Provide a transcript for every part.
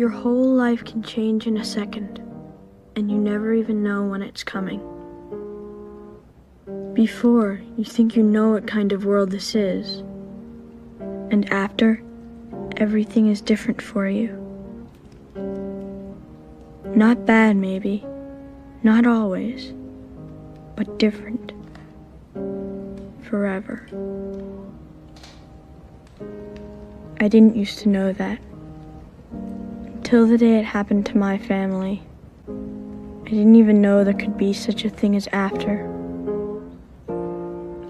Your whole life can change in a second, and you never even know when it's coming. Before, you think you know what kind of world this is, and after, everything is different for you. Not bad, maybe, not always, but different. Forever. I didn't used to know that. Until the day it happened to my family. I didn't even know there could be such a thing as after.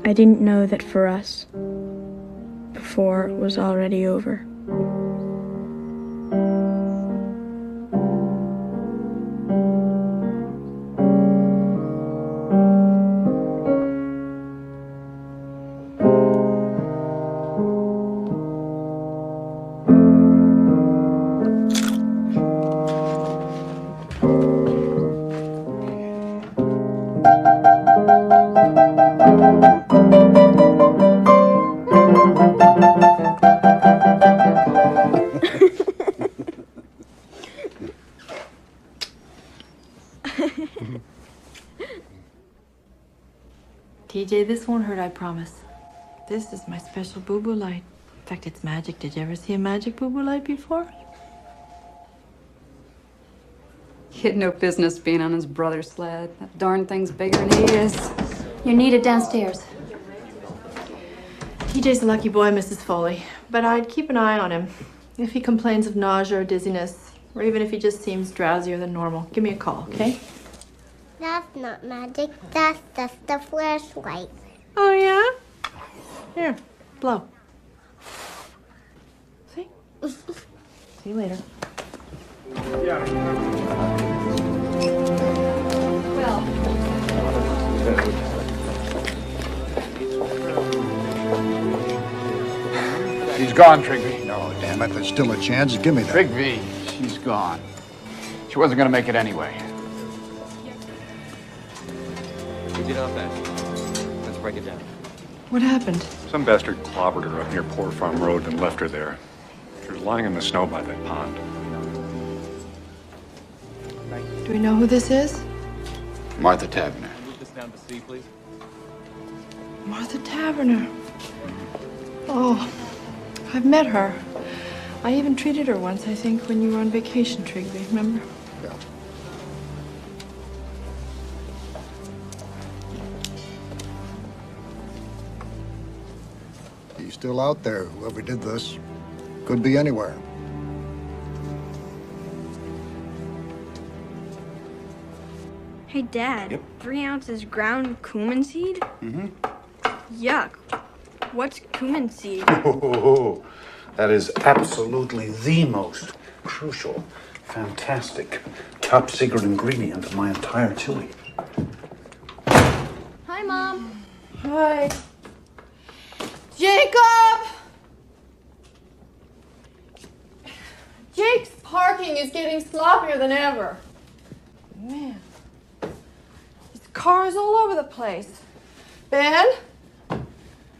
I didn't know that for us, before it was already over. TJ, this won't hurt, I promise. This is my special boo-boo light. In fact, it's magic. Did you ever see a magic boo-boo light before? He had no business being on his brother's sled. That darn thing's bigger than he is. You're needed downstairs. TJ's a lucky boy, Mrs. Foley. But I'd keep an eye on him. If he complains of nausea or dizziness, or even if he just seems drowsier than normal, give me a call, okay? That's not magic. That's just a flashlight. Oh, yeah? Here, blow. See? See you later. She's gone, Trigby. No, damn it, there's still a chance. Give me that. Trigby, she's gone. She wasn't gonna make it anyway. We did our best. Let's break it down. What happened? Some bastard clobbered her up near Poor Farm Road and left her there. She was lying in the snow by that pond. Do we know who this is? Martha Tavener. Move this down to C, please. Martha Taverner. Oh, I've met her. I even treated her once, I think, when you were on vacation, Trigby, remember? Yeah. He's still out there, whoever did this. Could be anywhere. Hey, Dad. Yep. 3 ounces ground cumin seed? Mm-hmm. Yuck. What's cumin seed? Oh, that is absolutely the most crucial, fantastic, top secret ingredient of my entire chili. Hi, Mom. Hi. Jacob! Jake's parking is getting sloppier than ever. Man. There's cars all over the place. Ben?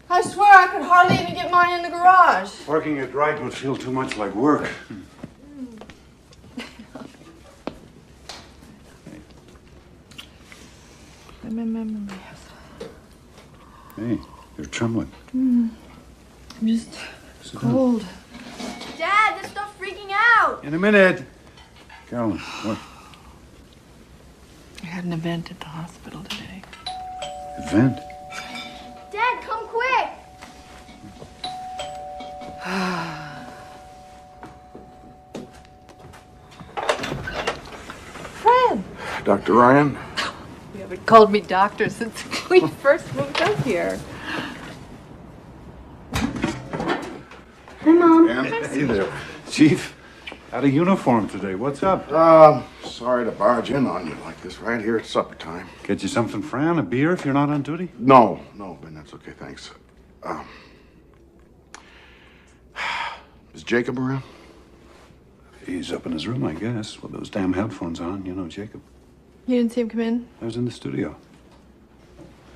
I swear I could hardly even get mine in the garage. Parking it right would feel too much like work. Hey, you're trembling. I'm just cold. Dad, this stuff's freaking out! In a minute. Carolyn, what? I had an event at the hospital today. Event? Dad, come quick! Fred! Dr. Ryan? You haven't called me doctor since we first moved up here. Hi, Mom. Hey there. Chief, out of uniform today. What's up? Sorry to barge in on you like this right here at supper time. Get you something, Fran? A beer if you're not on duty? No, Ben, that's okay, thanks. Is Jacob around? He's up in his room, I guess, with those damn headphones on. You know Jacob. You didn't see him come in? I was in the studio.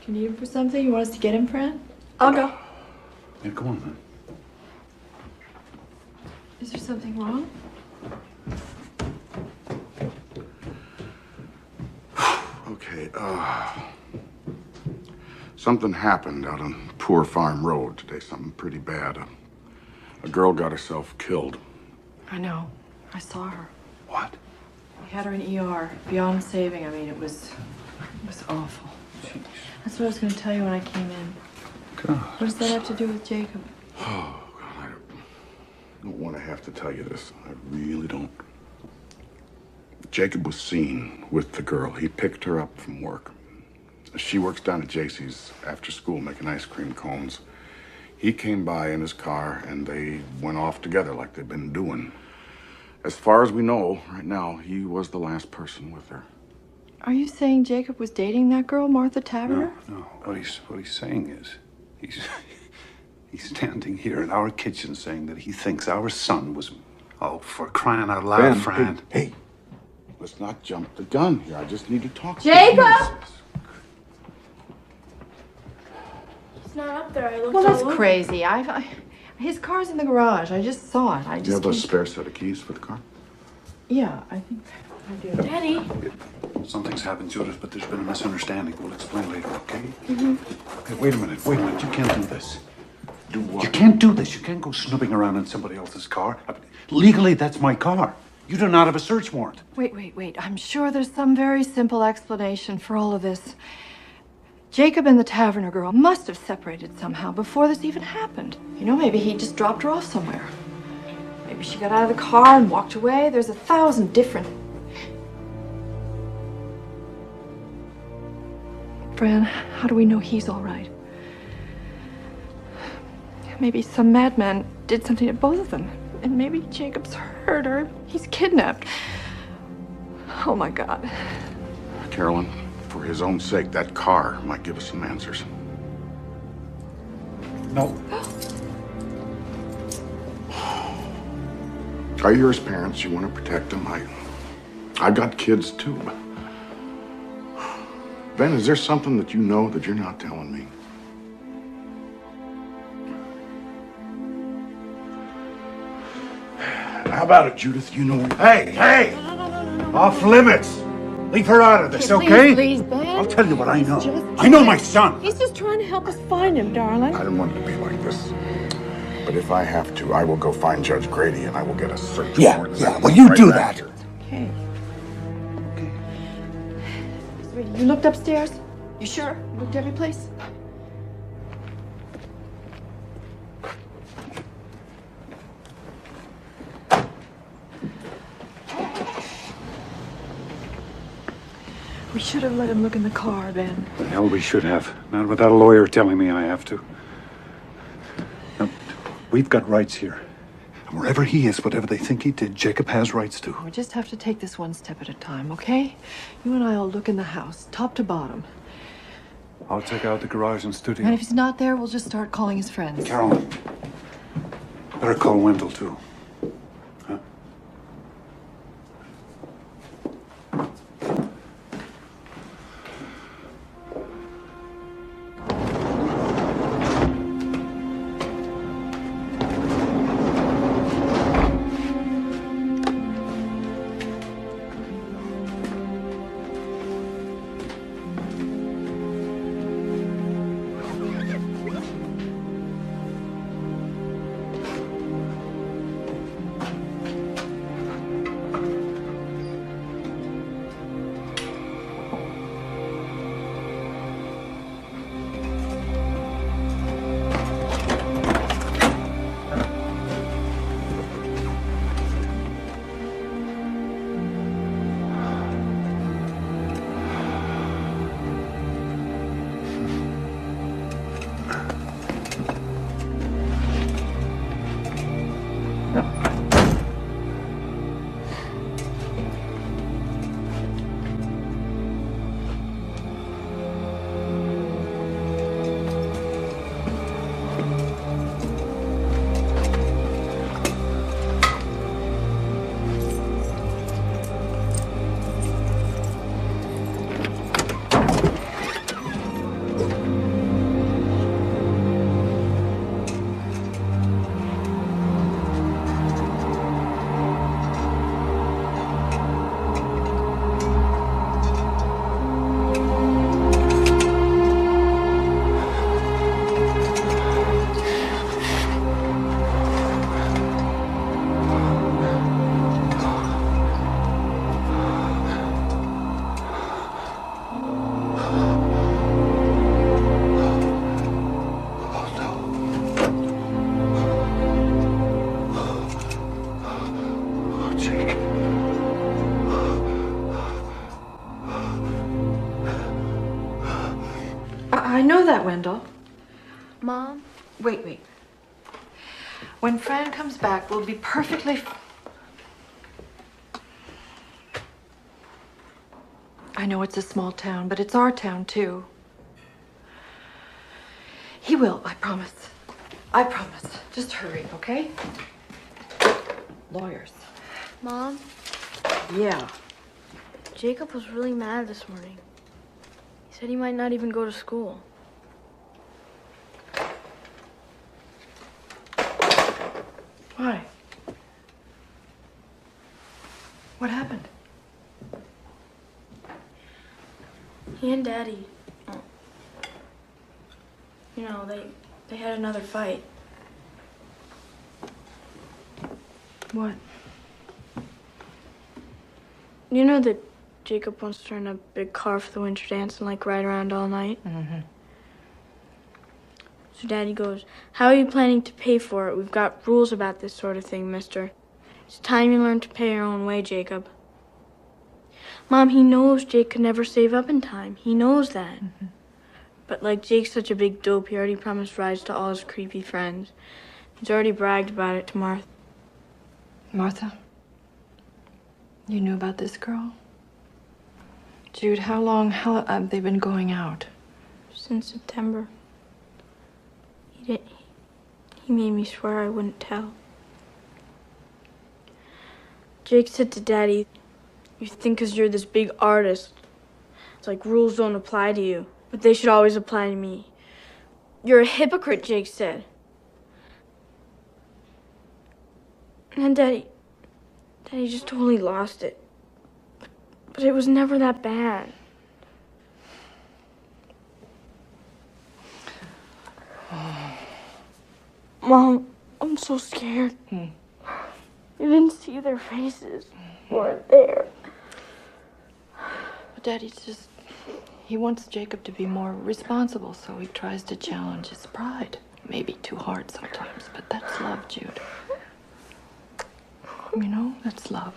Do you need him for something? You want us to get him, Fran? I'll go. Yeah, come on, man. Is there something wrong? Okay, something happened out on Poor Farm Road today, something pretty bad. A girl got herself killed. I know. I saw her. What? We had her in ER, beyond saving. I mean, it was awful. Jeez. That's what I was going to tell you when I came in. God. What does that have to do with Jacob? Oh, God, I don't want to have to tell you this. I really don't. Jacob was seen with the girl. He picked her up from work. She works down at JC's after school making ice cream cones. He came by in his car and they went off together like they've been doing. As far as we know, right now, he was the last person with her. Are you saying Jacob was dating that girl, Martha Taverner? No. What he's saying is, he's standing here in our kitchen saying that he thinks our son was, oh, for crying out loud, Ben, Fran. hey, let's not jump the gun here. I just need to talk to Jacob! you. It's not up there. I looked Well, that's all over. crazy. His car's in the garage. I just saw it. Do you have a spare set of keys for the car? Yeah, I think I do. Daddy. Something's happened, Judith, but there's been a misunderstanding. We'll explain later, okay? Hey, wait a minute. You can't do this. Do what? You can't do this. You can't go snooping around in somebody else's car. Legally, that's my car. You do not have a search warrant. Wait. I'm sure there's some very simple explanation for all of this. Jacob and the Taverner girl must have separated somehow before this even happened. You know, maybe he just dropped her off somewhere. Maybe she got out of the car and walked away. There's 1,000 different... Fran, how do we know he's all right? Maybe some madman did something to both of them. And maybe Jacob's hurt or he's kidnapped. Oh, my God. Carolyn, for his own sake, that car might give us some answers. No. Are you his parents? You want to protect them? I got kids too. Ben, is there something that you know that you're not telling me? How about it, Judith? You know. Hey! Off limits. Leave her out of this, okay? Please, Ben. I'll tell you what I know. I know my son. He's just trying to help us find him, darling. I didn't want it to be like this. But if I have to, I will go find Judge Grady and I will get a search warrant. Yeah. Well, you do that. Okay. Sweetie, you looked upstairs? You sure? You looked every place? We should have let him look in the car, Ben. The hell we should have. Not without a lawyer telling me I have to. Now, we've got rights here. And wherever he is, whatever they think he did, Jacob has rights to. We just have to take this one step at a time, okay? You and I will look in the house, top to bottom. I'll check out the garage and studio. And if he's not there, we'll just start calling his friends. Carolyn, better call Wendell, too. Huh? I know that, Wendell. Mom? Wait. When Fran comes back, we'll be perfectly... I know it's a small town, but it's our town, too. He will, I promise. I promise. Just hurry, okay? Lawyers. Mom? Yeah. Jacob was really mad this morning. He said he might not even go to school. Why? What happened? He and Daddy, you know, they had another fight. What? You know that Jacob wants to rent a big car for the winter dance and like ride around all night? Mm-hmm. So Daddy goes, "How are you planning to pay for it? We've got rules about this sort of thing, mister. It's time you learn to pay your own way, Jacob." Mom, he knows Jake could never save up in time. He knows that. Mm-hmm. But like Jake's such a big dope, he already promised rides to all his creepy friends. He's already bragged about it to Martha. Martha? You knew about this girl? Jude, how long have they been going out? Since September. He made me swear I wouldn't tell. Jake said to Daddy, "You think 'cause you're this big artist, it's like rules don't apply to you, but they should always apply to me. You're a hypocrite," Jake said. And then Daddy just totally lost it. But it was never that bad. Mom, I'm so scared. You didn't see their faces. Weren't there. But Daddy's just... He wants Jacob to be more responsible, so he tries to challenge his pride. Maybe too hard sometimes, but that's love, Jude. You know, that's love.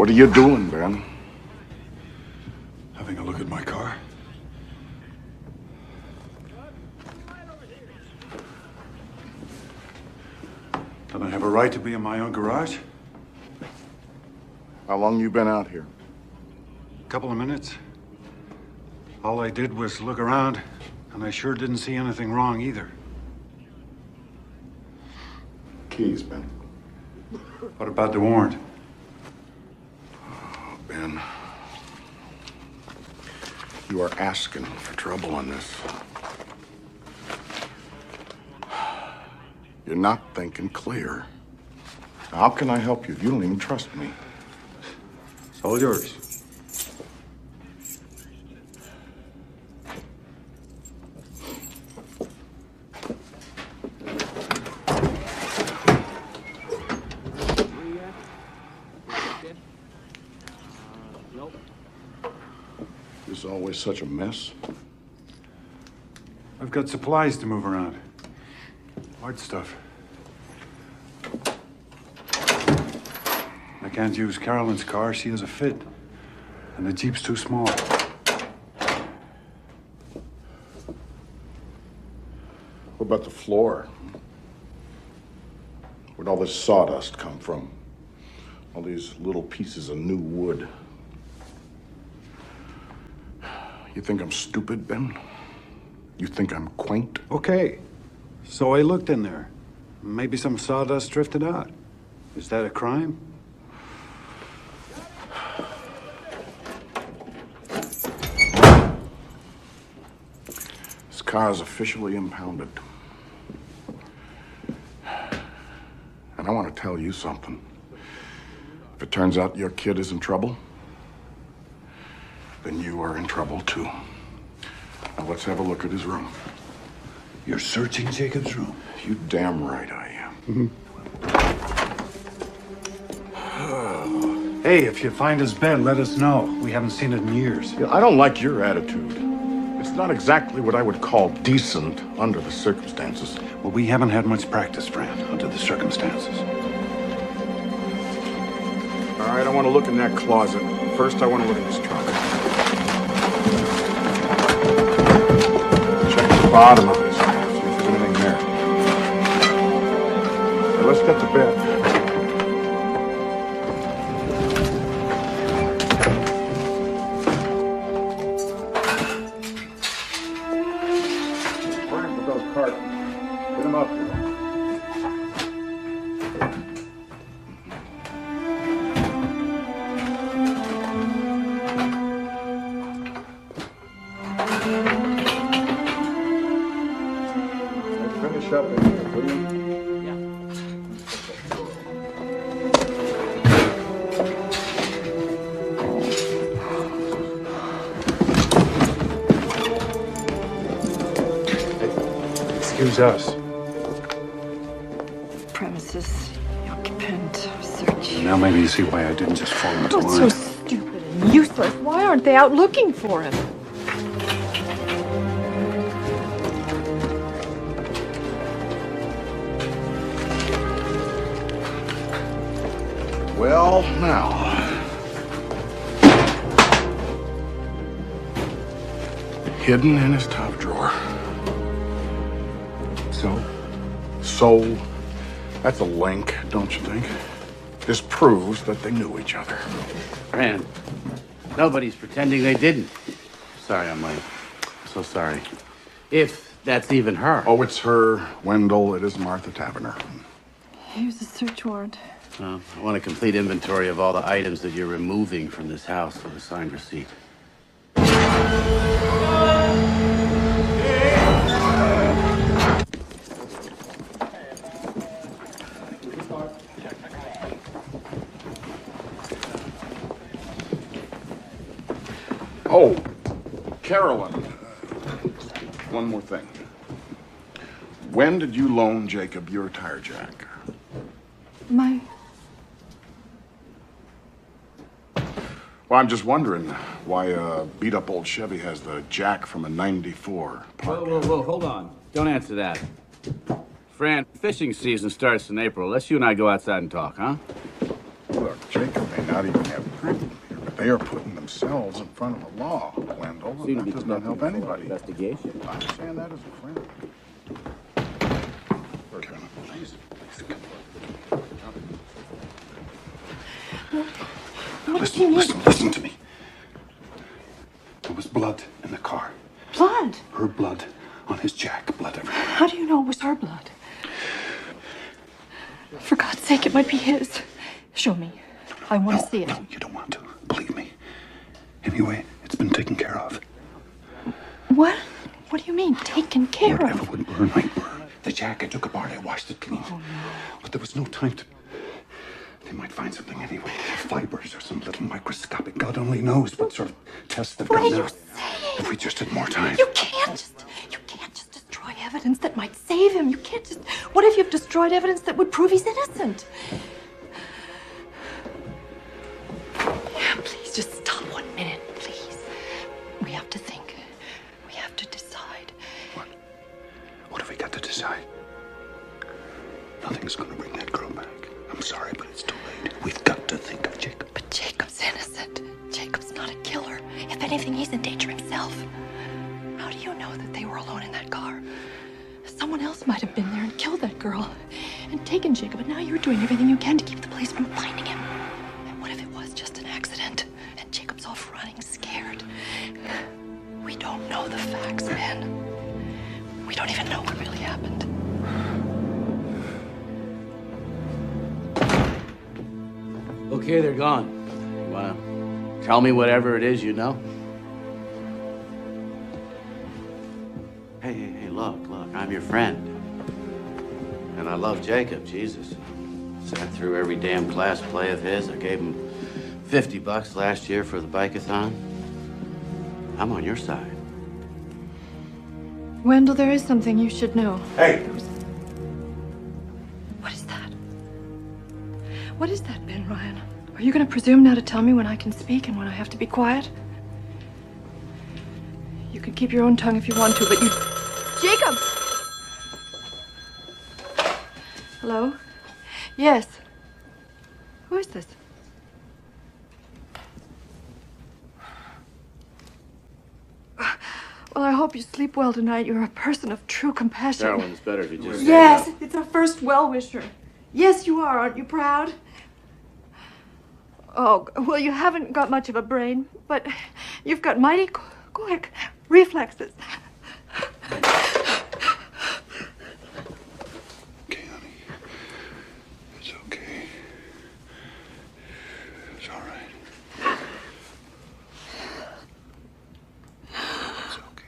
What are you doing, Ben? Having a look at my car. Don't I have a right to be in my own garage? How long you been out here? A couple of minutes. All I did was look around, and I sure didn't see anything wrong either. Keys, Ben. What about the warrant? Oh, Ben. You are asking for trouble on this. You're not thinking clear. How can I help you? You don't even trust me. It's all yours. This is always such a mess. I've got supplies to move around. Hard stuff. I can't use Carolyn's car. She has a fit. And the Jeep's too small. What about the floor? Where'd all this sawdust come from? All these little pieces of new wood. You think I'm stupid, Ben? You think I'm quaint? Okay. So I looked in there. Maybe some sawdust drifted out. Is that a crime? This car is officially impounded. And I want to tell you something. If it turns out your kid is in trouble, then you are in trouble too. Now let's have a look at his room. You're searching Jacob's room? You damn right I am. Hey, if you find his bed, let us know. We haven't seen it in years. Yeah, I don't like your attitude. It's not exactly what I would call decent under the circumstances. Well, we haven't had much practice, Fran, under the circumstances. All right, I want to look in that closet. First, I want to look at this trunk. Check the bottom of this. See if there's anything there. Now, let's get to bed. Frank, with those cartons. Get them up here. Finish up in here, will you? Excuse us. Premises, occupant, search. Now maybe you see why I didn't just fall into Oh, it's line. so stupid and useless. Why aren't they out looking for him? Well, now. Hidden in his top drawer. So, that's a link, don't you think? This proves that they knew each other. Fran, nobody's pretending they didn't. Sorry I'm late. I'm so sorry. If that's even her. Oh, it's her, Wendell. It is Martha Taverner. Here's the search warrant. I want a complete inventory of all the items that you're removing from this house with a signed receipt. Oh, Carolyn. One more thing. When did you loan Jacob your tire jack? My... Well, I'm just wondering why a beat-up old Chevy has the jack from a '94 park. Whoa, hold on. Don't answer that. Fran, fishing season starts in April. Let's you and I go outside and talk, huh? Look, Jacob may not even have They are putting themselves in front of the law, Wendell. That does not help anybody. Investigation. I understand that as a friend. Carolyn, please, listen to me. There was blood in the car. Blood? Her blood on his jack. Blood everywhere. How do you know it was her blood? For God's sake, it might be his. Show me. I want to see it. No, you don't want to. Believe me. Anyway, it's been taken care of. What? What do you mean, taken care Whatever of? would burn might burn. The jack, I took apart, I washed it clean. Oh, no. But there was no time to... They might find something anyway. Fibers or some little microscopic. God only knows what sort of tests they've done now. If we just had more time. You can't just destroy evidence that might save him. You can't just... What if you've destroyed evidence that would prove he's innocent? Yeah, please, just stop 1 minute, please. We have to think. We have to decide. What have we got to decide? Nothing's gonna bring that girl back. I'm sorry, but it's too late. We've got to think of Jacob. But Jacob's innocent. Jacob's not a killer. If anything, he's in danger himself. How do you know that they were alone in that car? Someone else might have been there and killed that girl and taken Jacob, and now you're doing everything you can to keep the police from finding him. And what if it was just an accident and Jacob's off running scared? We don't know the facts, Ben. We don't even know what really happened. Okay, they're gone. You wanna tell me whatever it is you know? Hey, look, I'm your friend. And I love Jacob, Jesus. Sat through every damn class play of his. I gave him $50 last year for the bike-a-thon. I'm on your side. Wendell, there is something you should know. Hey! What is that? What is that, Ben Ryan? Are you going to presume now to tell me when I can speak and when I have to be quiet? You can keep your own tongue if you want to, but you... Jacob! Hello? Yes. Who is this? Well, I hope you sleep well tonight. You're a person of true compassion. Carolyn, it's better if you just... Yes, it's our first well-wisher. Yes, you are. Aren't you proud? Oh, well, you haven't got much of a brain, but you've got mighty quick reflexes. Okay, honey. It's okay. It's all right. It's okay.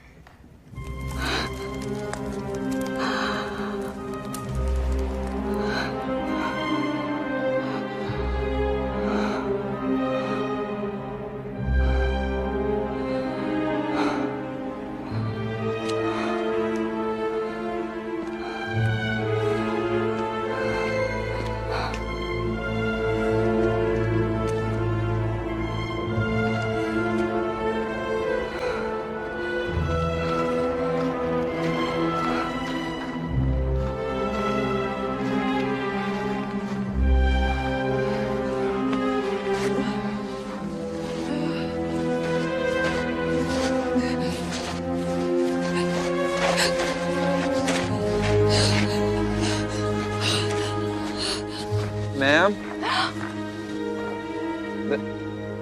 Ma'am?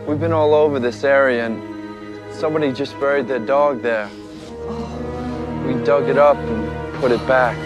We've been all over this area and somebody just buried their dog there. We dug it up and put it back.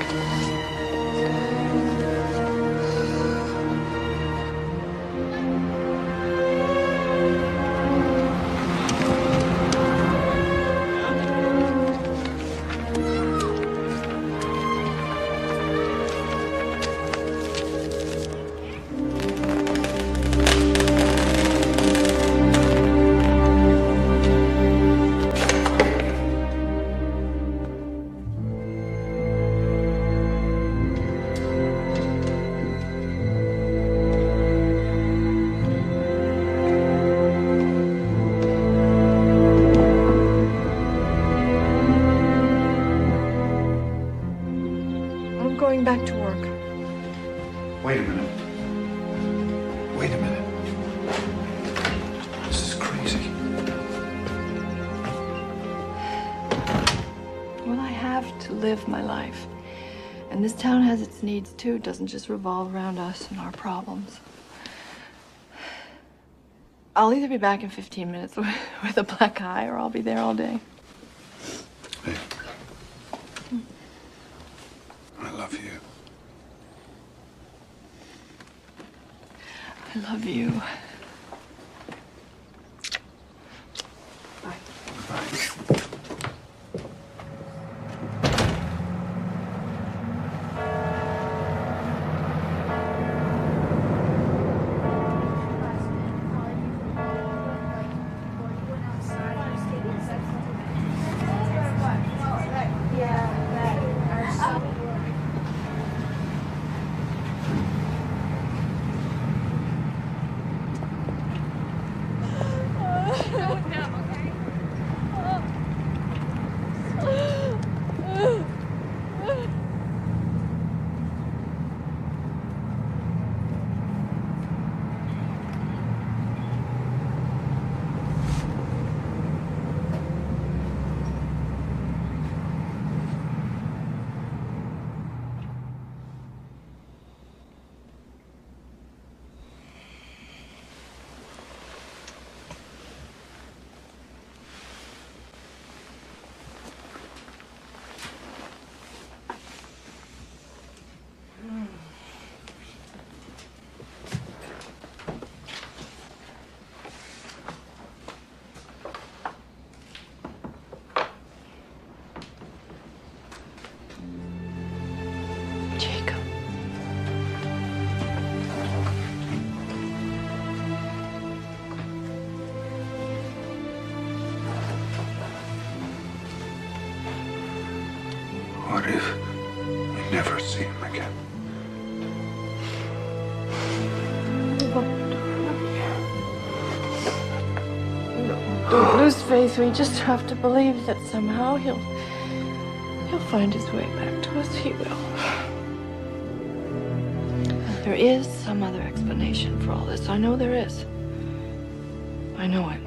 Going back to work. Wait a minute. Wait a minute. This is crazy. have to live my life. And this town has its needs too. It doesn't just revolve around us and our problems. I'll either be back in 15 minutes with a black eye, or I'll be there all day. Hey. I love you. I love you. Bye. Bye. Jacob. What if we never see him again? Don't lose faith. We just have to believe that somehow he'll find his way back to us. He will. There is some other explanation for all this. I know there is. I know it.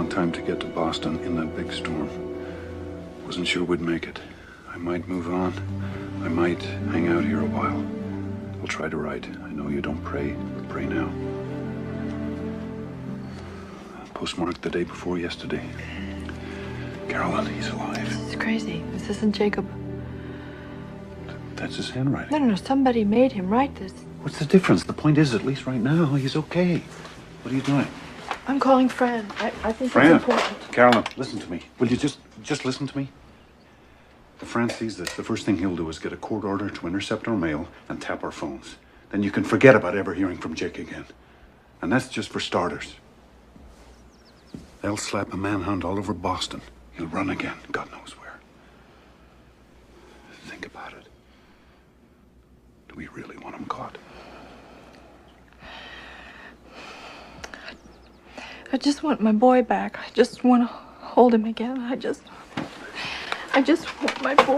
Time to get to Boston in that big storm. Wasn't sure we'd make it. I might move on. I might hang out here a while. I'll try to write. I know you don't pray, but pray now. Postmarked the day before yesterday. Carolyn, he's alive. This is crazy. This isn't Jacob. That's his handwriting. No. Somebody made him write this. What's the difference? The point is, at least right now, he's okay. What are you doing? I'm calling Fran. I think Fran, it's important. Carolyn, listen to me. Will you just listen to me? If Fran sees this, the first thing he'll do is get a court order to intercept our mail and tap our phones. Then you can forget about ever hearing from Jake again. And that's just for starters. They'll slap a manhunt all over Boston. He'll run again, God knows where. Think about it. Do we really want him caught? I just want my boy back. I just want to hold him again. I just want my boy.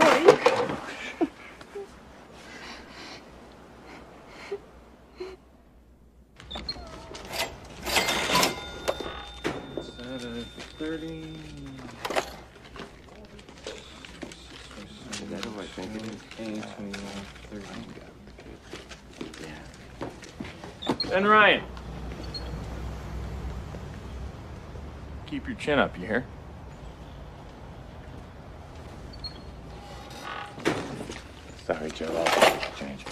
Ben Ryan. Keep your chin up, you hear? Sorry, Joe. I'll change.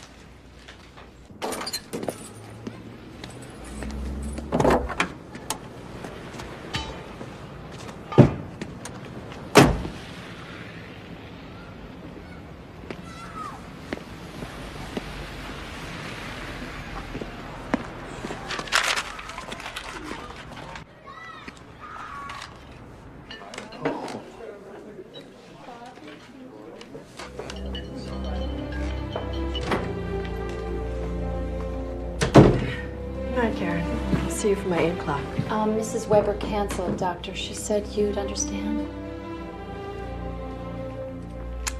night, Karen. I'll see you for my 8 o'clock. Mrs. Weber canceled, Doctor. She said you'd understand.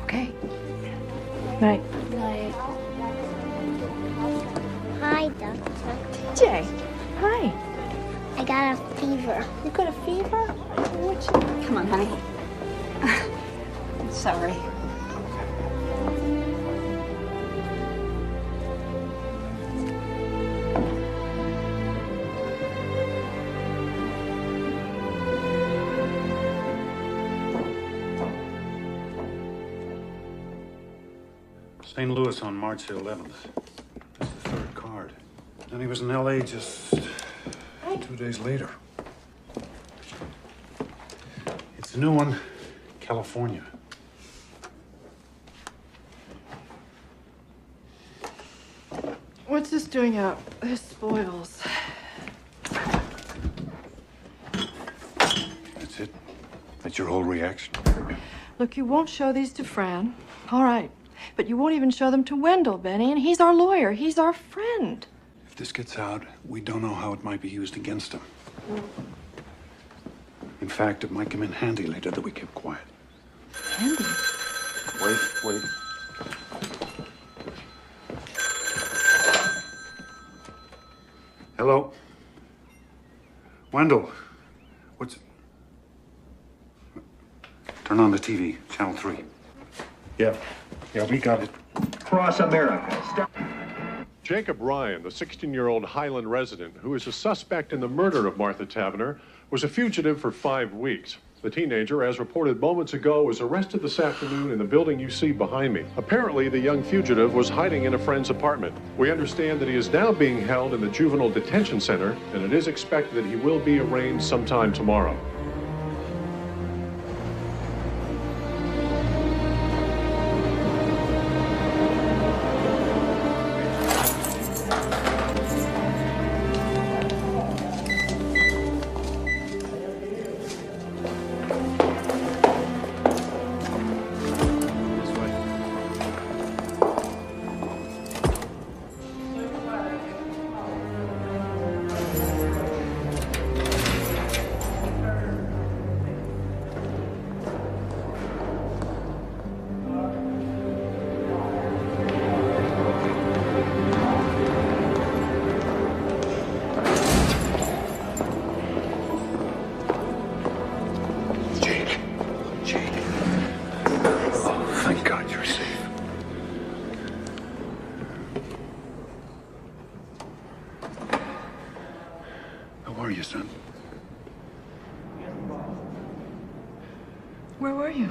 Okay. Night. Night. Hi, Doctor. TJ. Hi. I got a fever. You got a fever? Come on, honey. I'm sorry. St. Louis on March 11th. That's the third card. And he was in LA just 2 days later. It's a new one, California. What's this doing out? This spoils. That's it? That's your whole reaction? Look, you won't show these to Fran. All right. But you won't even show them to Wendell, Benny, and he's our lawyer. He's our friend. If this gets out, we don't know how it might be used against him. In fact, it might come in handy later that we kept quiet. Handy? Wait. Hello? Wendell, what's... Turn on the TV, channel 3. Yeah, we got it. Across America. Jacob Ryan, the 16-year-old Highland resident who is a suspect in the murder of Martha Tavener, was a fugitive for 5 weeks. The teenager, as reported moments ago, was arrested this afternoon in the building you see behind me. Apparently, the young fugitive was hiding in a friend's apartment. We understand that he is now being held in the juvenile detention center, and it is expected that he will be arraigned sometime tomorrow. Where were you?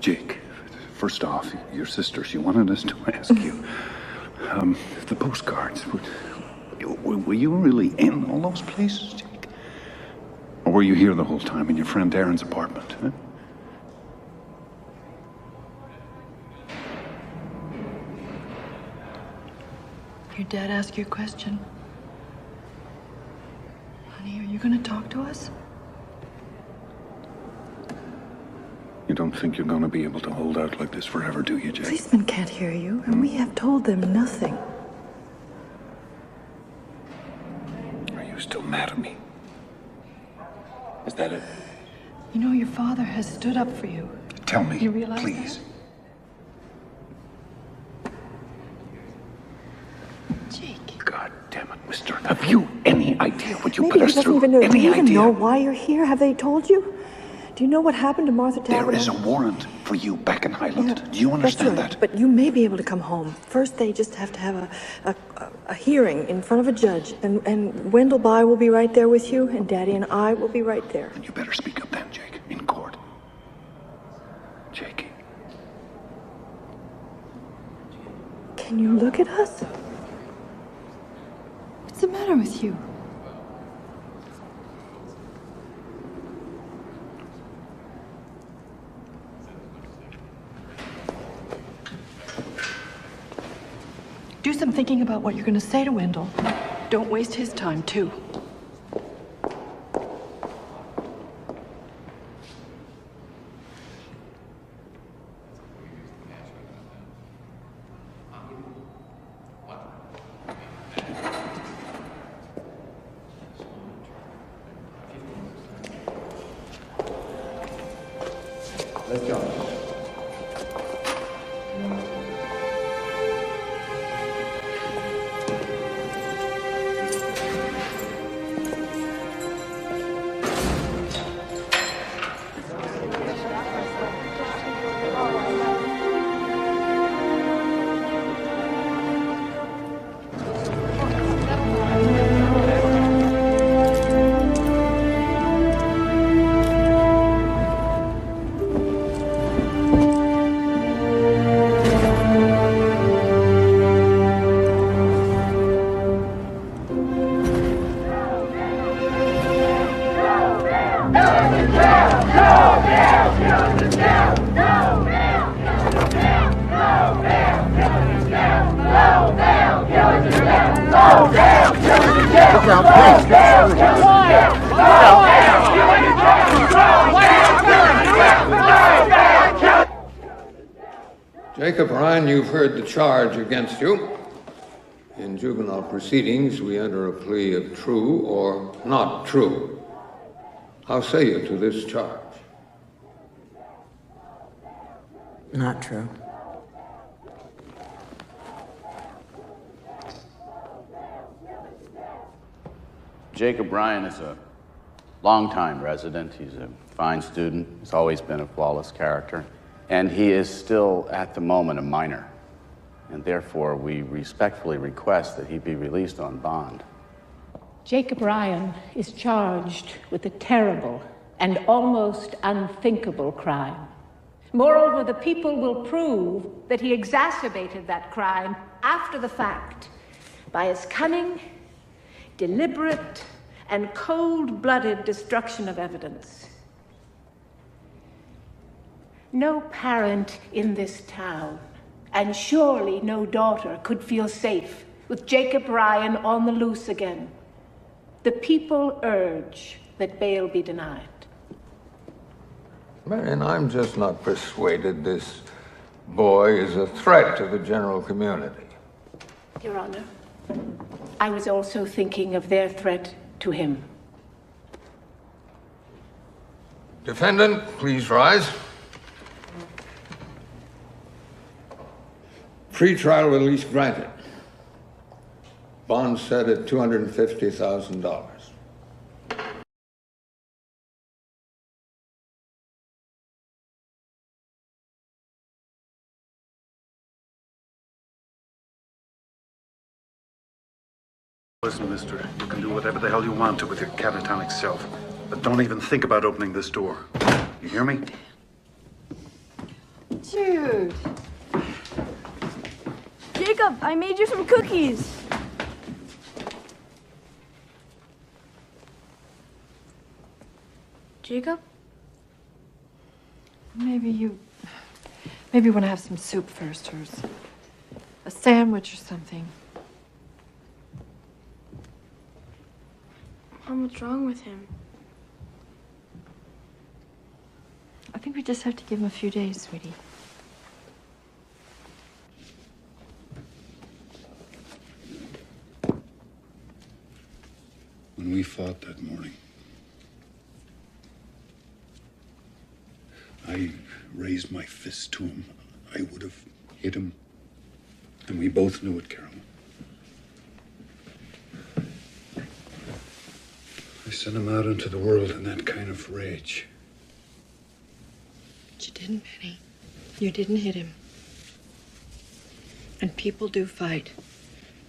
Jake, first off, your sister, she wanted us to ask you, the postcards, were you really in all those places, Jake? Or were you here the whole time in your friend Aaron's apartment, huh? Your dad asked you a question. Honey, are you going to talk to us? You don't think you're going to be able to hold out like this forever, do you, Jake? Policemen can't hear you, and we have told them nothing. Are you still mad at me? Is that it? You know, your father has stood up for you. Tell me, You realize please. Jake. God damn it, mister. Have you any idea what you Maybe put he us doesn't through? even know. Do Any you even idea? know why you're here? Have they told you? Do you know what happened to Martha Tavener? There is a warrant for you back in Highland. Do you understand That's right. that? But you may be able to come home. First, they just have to have a hearing in front of a judge. And Wendell By will be right there with you, and Daddy and I will be right there. You better speak up then, Jake, in court. Jake. Can you look at us? What's the matter with you? Do some thinking about what you're going to say to Wendell. Don't waste his time, too. John. Jacob Ryan, you've heard the charge against you. In juvenile proceedings, we enter a plea of true or not true. How say you to this charge? Not true. Jacob Ryan is a longtime resident. He's a fine student. He's always been a flawless character. And he is still, at the moment, a minor. And therefore, we respectfully request that he be released on bond. Jacob Ryan is charged with a terrible and almost unthinkable crime. Moreover, the people will prove that he exacerbated that crime after the fact by his cunning, deliberate, and cold-blooded destruction of evidence. No parent in this town, and surely no daughter, could feel safe with Jacob Ryan on the loose again. The people urge that bail be denied. Marion, I'm just not persuaded this boy is a threat to the general community. Your Honor, I was also thinking of their threat to him. Defendant, please rise. Pre-trial release granted. Bond set at $250,000. Listen, mister, you can do whatever the hell you want to with your catatonic self, but don't even think about opening this door. You hear me? Jude. Jacob, I made you some cookies. Jacob? Maybe you want to have some soup first, or a sandwich or something. Mom, what's wrong with him? I think we just have to give him a few days, sweetie. When we fought that morning, I raised my fist to him. I would have hit him. And we both knew it, Carolyn. I sent him out into the world in that kind of rage. But you didn't, Penny. You didn't hit him. And people do fight.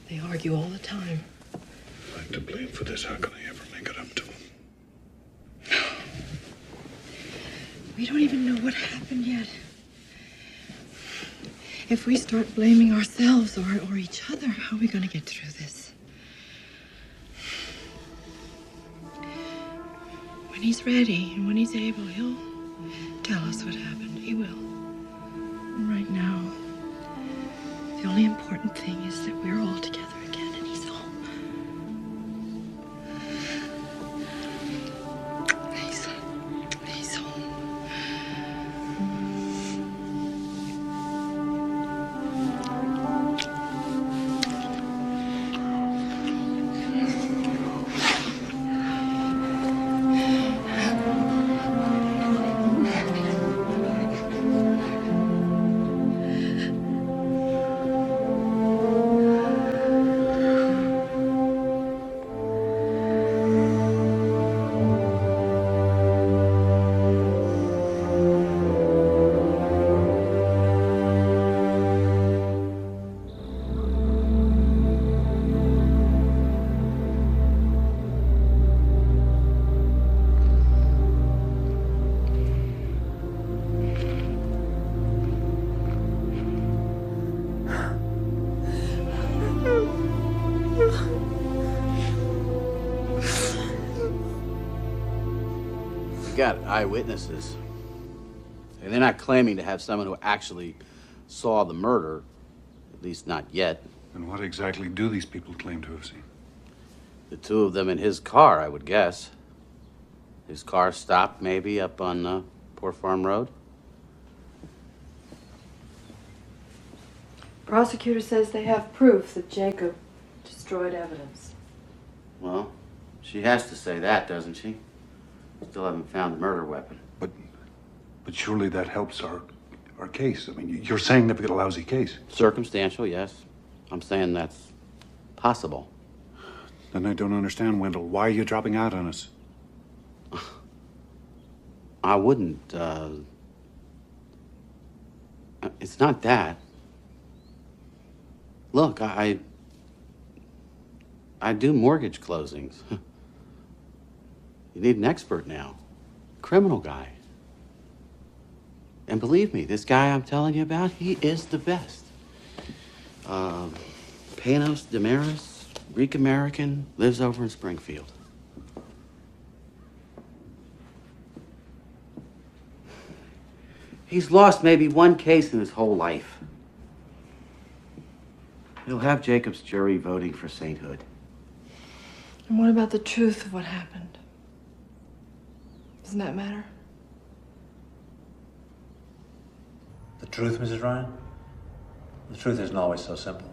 They argue all the time. If I'm to blame for this, how can I ever make it up to him? We don't even know what happened yet. If we start blaming ourselves or each other, how are we going to get through this? When he's ready and when he's able, he'll tell us what happened. He will. And right now, the only important thing is that we're all together again and he's home. He's home. got eyewitnesses. And they're not claiming to have someone who actually saw the murder, at least not yet. And what exactly do these people claim to have seen? The two of them in his car, I would guess. His car stopped maybe up on Poor Farm Road. Prosecutor says they have proof that Jacob destroyed evidence. Well, she has to say that, doesn't she? Still haven't found the murder weapon. But surely that helps our case. I mean, you're saying they've got a lousy case. Circumstantial, yes. I'm saying that's possible. Then I don't understand, Wendell. Why are you dropping out on us? I wouldn't, it's not that. Look, I do mortgage closings. You need an expert now. Criminal guy. And believe me, this guy I'm telling you about, he is the best. Panos Damaris, Greek American, lives over in Springfield. He's lost maybe one case in his whole life. He'll have Jacob's jury voting for sainthood. And what about the truth of what happened? Doesn't that matter? The truth, Mrs. Ryan? The truth isn't always so simple.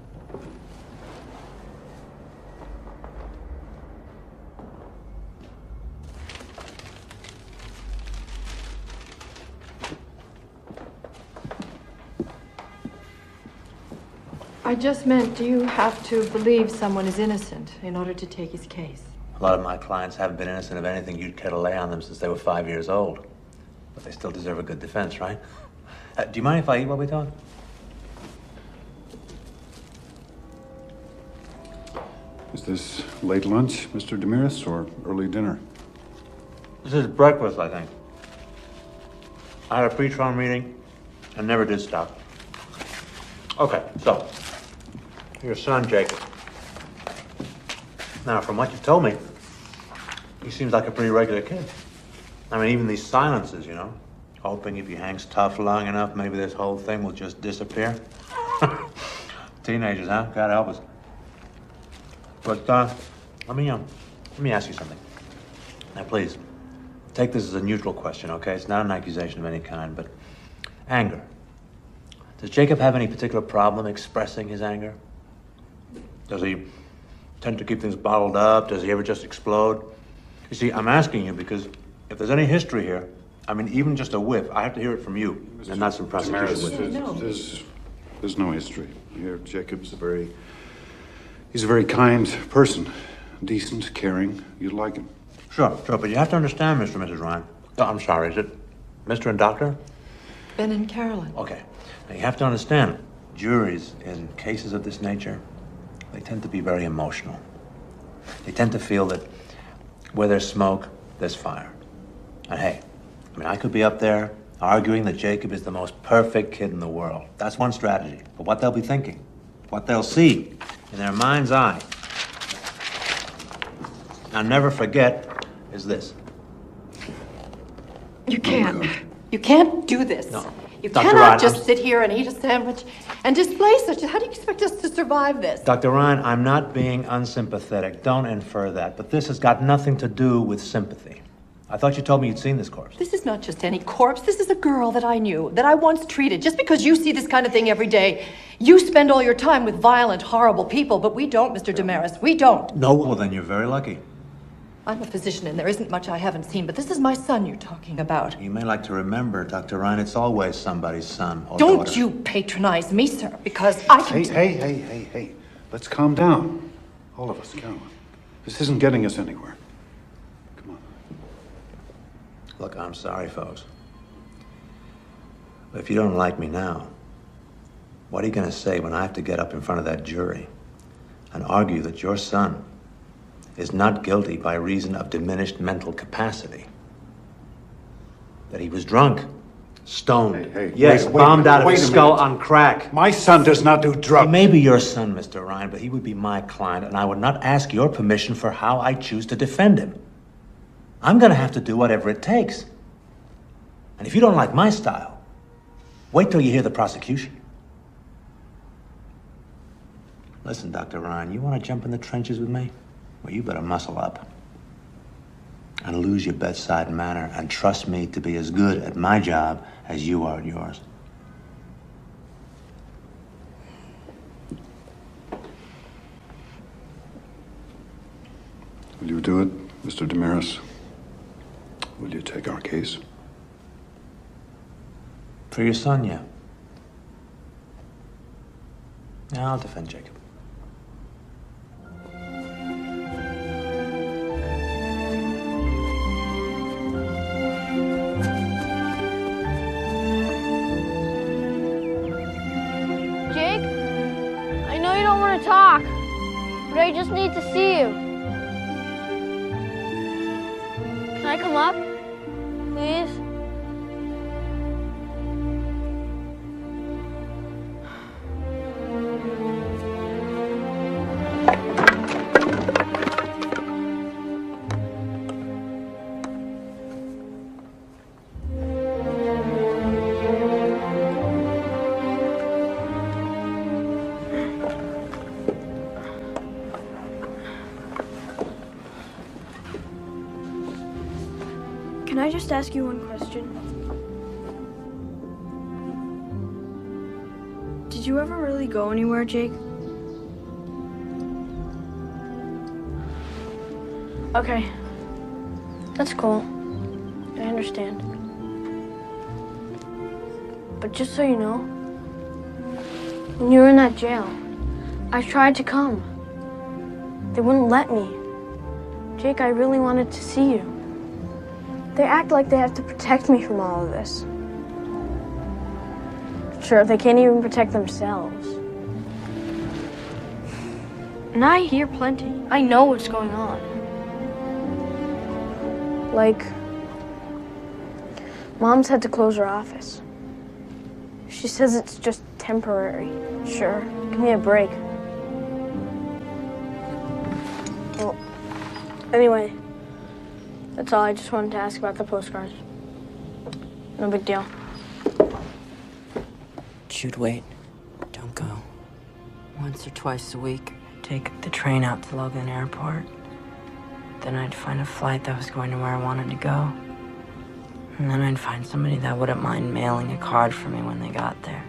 I just meant, do you have to believe someone is innocent in order to take his case? A lot of my clients haven't been innocent of anything you'd care to lay on them since they were 5 years old. But they still deserve a good defense, right? Do you mind if I eat while we talk? Is this late lunch, Mr. Damaris, or early dinner? This is breakfast, I think. I had a pre-trial meeting and never did stop. Okay, so, your son, Jacob. Now, from what you've told me, he seems like a pretty regular kid. I mean, even these silences, you know, hoping if he hangs tough long enough, maybe this whole thing will just disappear. Teenagers, huh? God help us. But let me ask you something. Now, please, take this as a neutral question, okay? It's not an accusation of any kind, but anger. Does Jacob have any particular problem expressing his anger? Does he tend to keep things bottled up? Does he ever just explode? You see, I'm asking you because if there's any history here, I mean, even just a whiff, I have to hear it from you, and not some prosecution witness. There's no history here. Jacob's he's a very kind person, decent, caring. You'd like him. Sure, but you have to understand, Mr. and Mrs. Ryan. Oh, I'm sorry, is it Mr. and Doctor? Ben and Carolyn. Okay. Now, you have to understand, juries in cases of this nature, they tend to be very emotional. They tend to feel that where there's smoke, there's fire. And hey, I mean, I could be up there arguing that Jacob is the most perfect kid in the world. That's one strategy. But what they'll be thinking, what they'll see in their mind's eye, I'll never forget, is this. You can't. You can't do this. No. You Dr. cannot Ryan, just sit here and eat a sandwich and display such. How do you expect us to survive this? Dr. Ryan, I'm not being unsympathetic. Don't infer that. But this has got nothing to do with sympathy. I thought you told me you'd seen this corpse. This is not just any corpse. This is a girl that I knew, that I once treated. Just because you see this kind of thing every day, you spend all your time with violent, horrible people, but we don't, Mr. Damaris. We don't. No, well, then you're very lucky. I'm a physician, and there isn't much I haven't seen, but this is my son you're talking about. You may like to remember, Dr. Ryan, it's always somebody's son or Don't daughter. you patronize me, sir, because I can... Hey. Let's calm down. All of us, come on. This isn't getting us anywhere. Look, I'm sorry, folks. But if you don't like me now, what are you going to say when I have to get up in front of that jury and argue that your son is not guilty by reason of diminished mental capacity? That he was drunk, stoned, yes, bombed out of his skull on crack. My son does not do drugs. He may be your son, Mr. Ryan, but he would be my client, and I would not ask your permission for how I choose to defend him. I'm going to have to do whatever it takes. And if you don't like my style, wait till you hear the prosecution. Listen, Dr. Ryan, you want to jump in the trenches with me? Well, you better muscle up and lose your bedside manner and trust me to be as good at my job as you are at yours. Will you do it, Mr. Damaris? Will you take our case? For your son, yeah. Yeah, I'll defend Jacob. Jake, I know you don't want to talk, but I just need to see you. Can I come up, please? Can I just ask you one question? Did you ever really go anywhere, Jake? Okay. That's cool. I understand. But just so you know, when you were in that jail, I tried to come. They wouldn't let me. Jake, I really wanted to see you. They act like they have to protect me from all of this. Sure, they can't even protect themselves. And I hear plenty. I know what's going on. Like, Mom's had to close her office. She says it's just temporary. Sure, give me a break. Well, anyway. That's all. I just wanted to ask about the postcards. No big deal. Shoot, wait. Don't go. Once or twice a week, I'd take the train out to Logan Airport. Then I'd find a flight that was going to where I wanted to go. And then I'd find somebody that wouldn't mind mailing a card for me when they got there.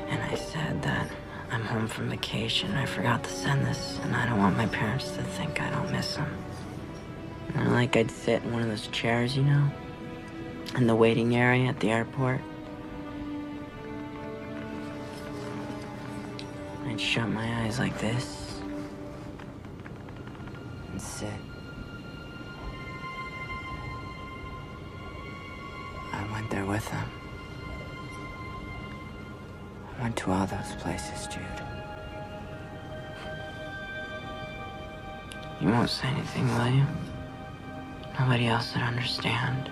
And I said that I'm home from vacation. I forgot to send this, and I don't want my parents to think I don't miss them. And like I'd sit in one of those chairs, you know, in the waiting area at the airport. I'd shut my eyes like this and sit. I went there with them. I went to all those places, Jude. You won't say anything, will you? Nobody else would understand.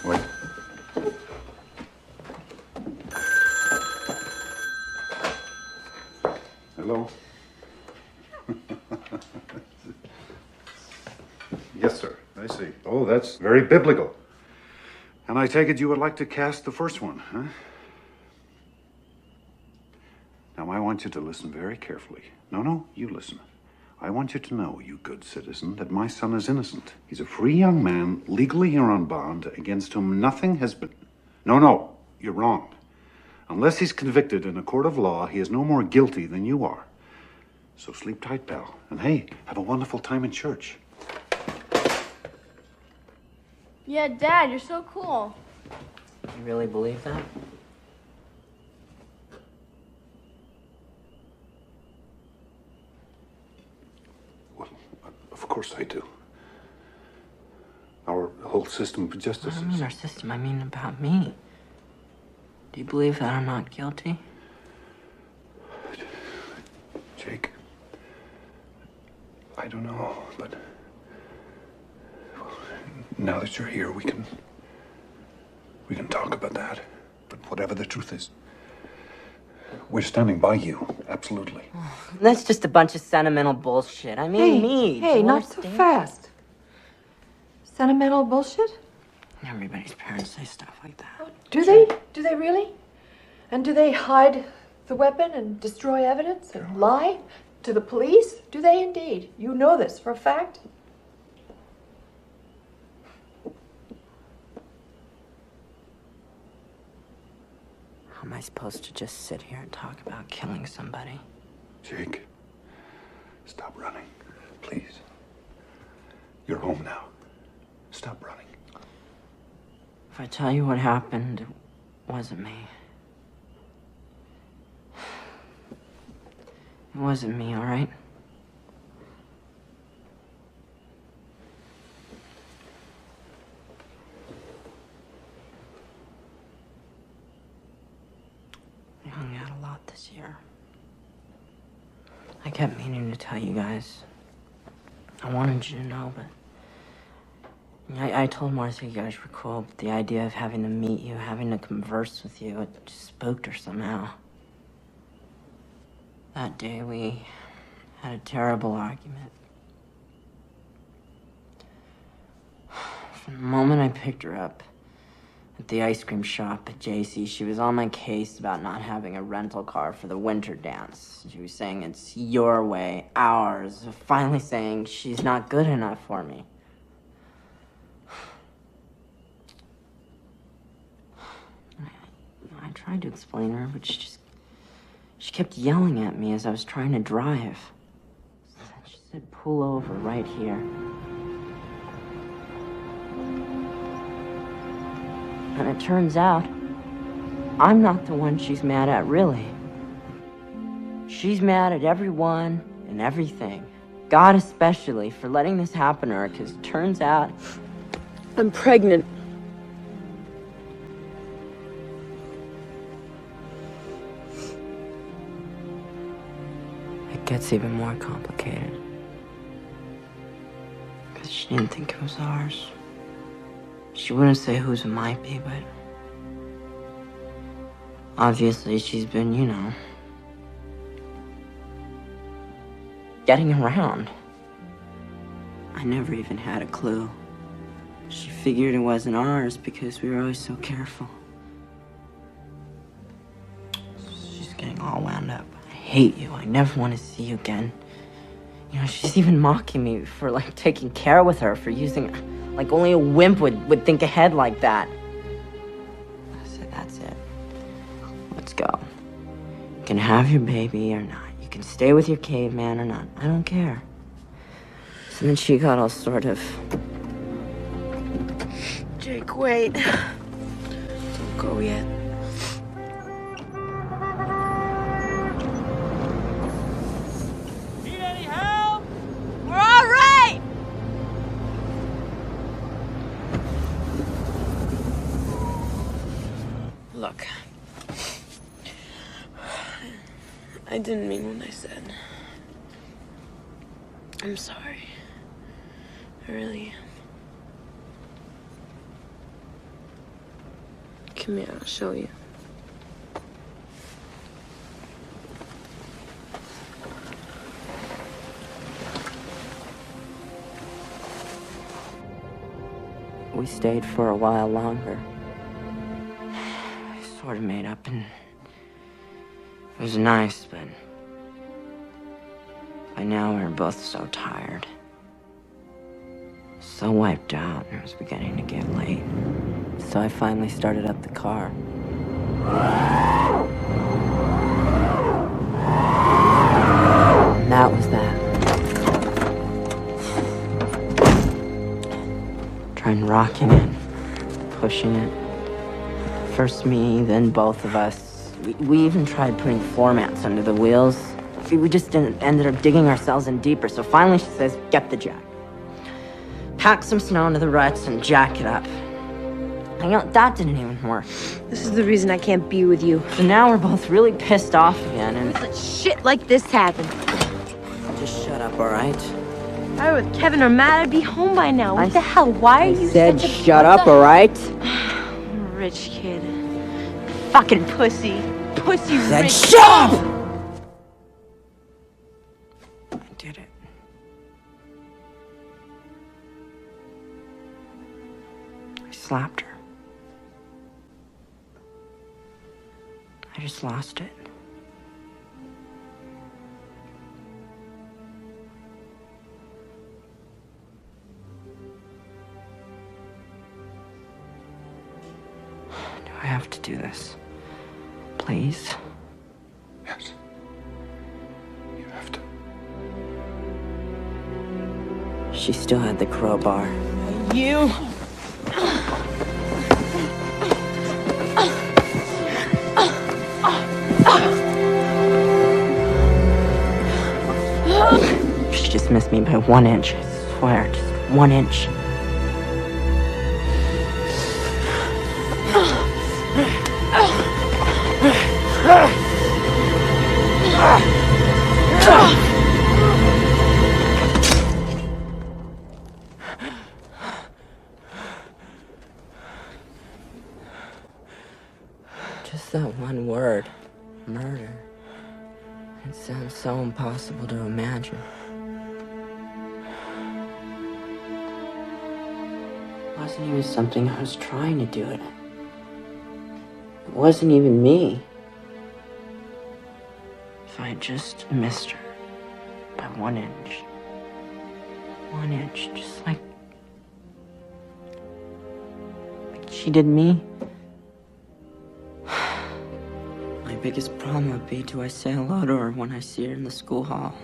Wait. Hello? Yes, sir. I see. Oh, that's very biblical. And I take it you would like to cast the first one, huh? Now, I want you to listen very carefully. No, you listen. I want you to know, you good citizen, that my son is innocent. He's a free young man, legally here on bond, against whom nothing has been... No, you're wrong. Unless he's convicted in a court of law, he is no more guilty than you are. So sleep tight, pal. And hey, have a wonderful time in church. Yeah, Dad, you're so cool. You really believe that? Of course I do. Our whole system of justice I don't mean our system, I mean about me. Do you believe that I'm not guilty? Jake, I don't know, but now that you're here, we can talk about that. But whatever the truth is, we're standing by you, absolutely. That's just a bunch of sentimental bullshit. I mean, me. Hey, not George, so Dan. fast. Sentimental bullshit? Everybody's parents say stuff like that. Do they? Do they really? And do they hide the weapon and destroy evidence and lie to the police? Do they indeed? You know this for a fact? How am I supposed to just sit here and talk about killing somebody? Jake, stop running, please. You're home now. Stop running. If I tell you what happened, it wasn't me. It wasn't me, all right? I hung out a lot this year. I kept meaning to tell you guys. I wanted you to know, but I told Martha you guys were cool, but the idea of having to meet you, having to converse with you, it just spooked her somehow. That day we had a terrible argument. From the moment I picked her up at the ice cream shop at JC, she was on my case about not having a rental car for the winter dance. She was saying it's your way, ours, finally saying she's not good enough for me. I tried to explain to her, but she kept yelling at me as I was trying to drive. She said, pull over right here. And it turns out, I'm not the one she's mad at, really. She's mad at everyone and everything. God especially for letting this happen to her, because it turns out I'm pregnant. It gets even more complicated. Because she didn't think it was ours. She wouldn't say whose it might be, but obviously she's been, you know, getting around. I never even had a clue. She figured it wasn't ours because we were always so careful. She's getting all wound up. I hate you. I never want to see you again. You know, she's even mocking me for, like, taking care with her, for using... Like only a wimp would think ahead like that. I said, that's it. Let's go. You can have your baby or not. You can stay with your caveman or not. I don't care. So then she got all sort of... Jake, wait. Don't go yet. Need any help? We're all right! Look, I didn't mean what I said. I'm sorry. I really am. Come here, I'll show you. We stayed for a while longer. Sort of made up, and it was nice, but by now we were both so tired, so wiped out, and it was beginning to get late. So I finally started up the car. And that was that. Trying rocking it, pushing it. First me, then both of us. We even tried putting floor mats under the wheels. We just ended up digging ourselves in deeper. So finally she says, get the jack. Pack some snow into the ruts and jack it up. And you know, that didn't even work. This is the reason I can't be with you. So now we're both really pissed off again and... Let shit like this happen. Just shut up, all right? If I were with Kevin or Matt, I'd be home by now. What the hell? Why are you Said such a shut up, all right? rich kid? Fucking pussy. Pussy Said rich. shut up! I did it. I slapped her. I just lost it. Do I have to do this? Please? Yes. You have to. She still had the crowbar. You. She just missed me by 1 inch, I swear, just 1 inch. Just that one word, murder. It sounds so impossible to imagine. It wasn't even something I was trying to do it. It wasn't even me. If I had just missed her by 1 inch. 1 inch, just like she did me. My biggest problem would be, do I say hello to her when I see her in the school hall?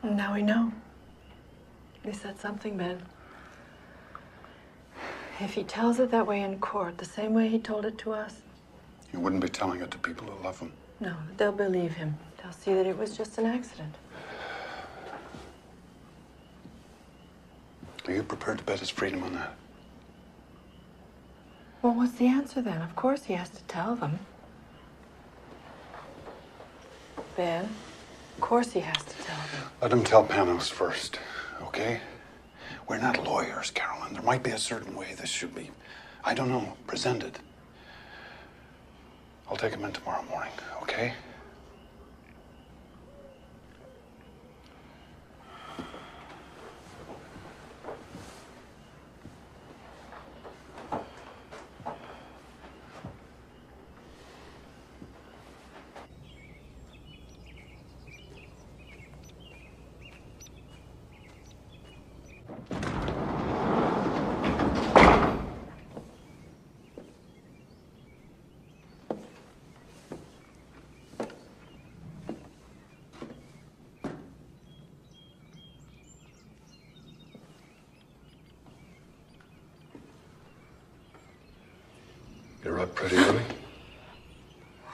Now we know. He said something, Ben. If he tells it that way in court, the same way he told it to us, You wouldn't be telling it to people who love him. no, they'll believe him. They'll see that it was just an accident. Are you prepared to bet his freedom on that? Well, what's the answer then? Of course he has to tell them. Ben, of course he has to tell them. Let him tell Panos first, okay? We're not lawyers, Carolyn. There might be a certain way this should be, I don't know, presented. I'll take him in tomorrow morning, okay? You're up pretty early.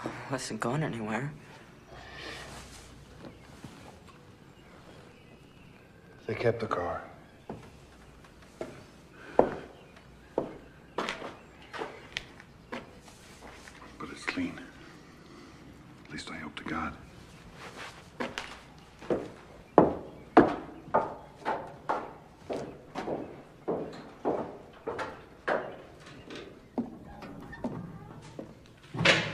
I wasn't going anywhere. They kept the car. But it's clean. At least I hope to God.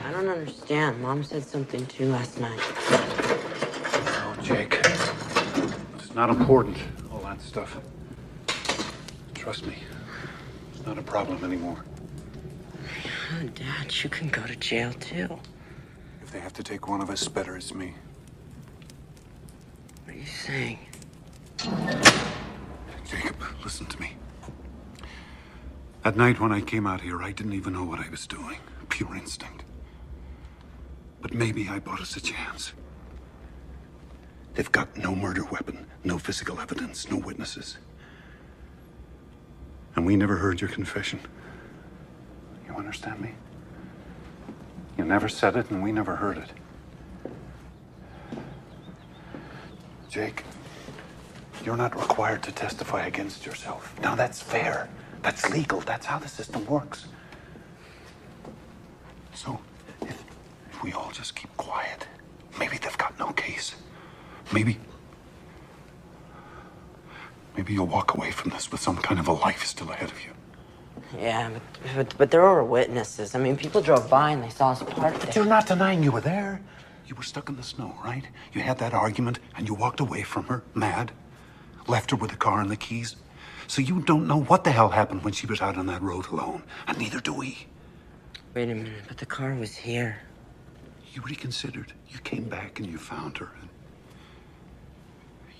I don't understand. Mom said something too last night. Oh, Jake. It's not important, all that stuff. Trust me. It's not a problem anymore. Oh, Dad, you can go to jail too. If they have to take one of us, better it's me. What are you saying? Jacob, listen to me. That night when I came out here, I didn't even know what I was doing. Pure instinct. But maybe I bought us a chance. They've got no murder weapon, no physical evidence, no witnesses. And we never heard your confession. You understand me? You never said it, and we never heard it. Jake, you're not required to testify against yourself. Now, that's fair. That's legal. That's how the system works. So, if we all just keep quiet, maybe they've got no case. Maybe you'll walk away from this with some kind of a life still ahead of you. Yeah, but there were witnesses. I mean, people drove by and they saw us parked there. You're not denying you were there. You were stuck in the snow, right? You had that argument and you walked away from her, mad. Left her with the car and the keys. So you don't know what the hell happened when she was out on that road alone. And neither do we. Wait a minute, but the car was here. You reconsidered. You came back and you found her. And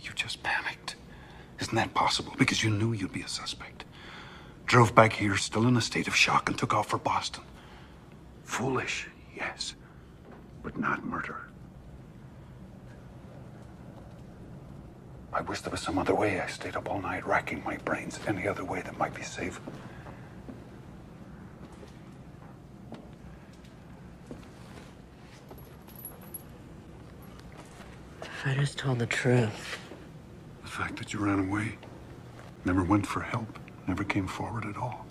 you just panicked. Isn't that possible? Because you knew you'd be a suspect. Drove back here still in a state of shock and took off for Boston. Foolish, yes, but not murder. I wish there was some other way. I stayed up all night racking my brains. Any other way that might be safe. If I just told the truth. The fact that you ran away, never went for help, never came forward at all.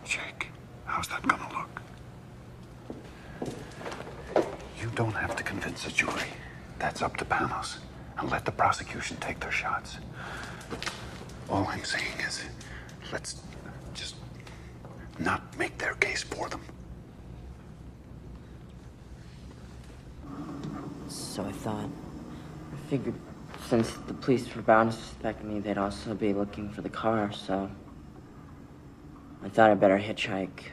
Jake, how's that gonna look? You don't have to convince a jury. That's up to Panos. And let the prosecution take their shots. All I'm saying is, let's just not make their case for them. So I thought. I figured since the police were bound to suspect me, they'd also be looking for the car, so I thought I'd better hitchhike.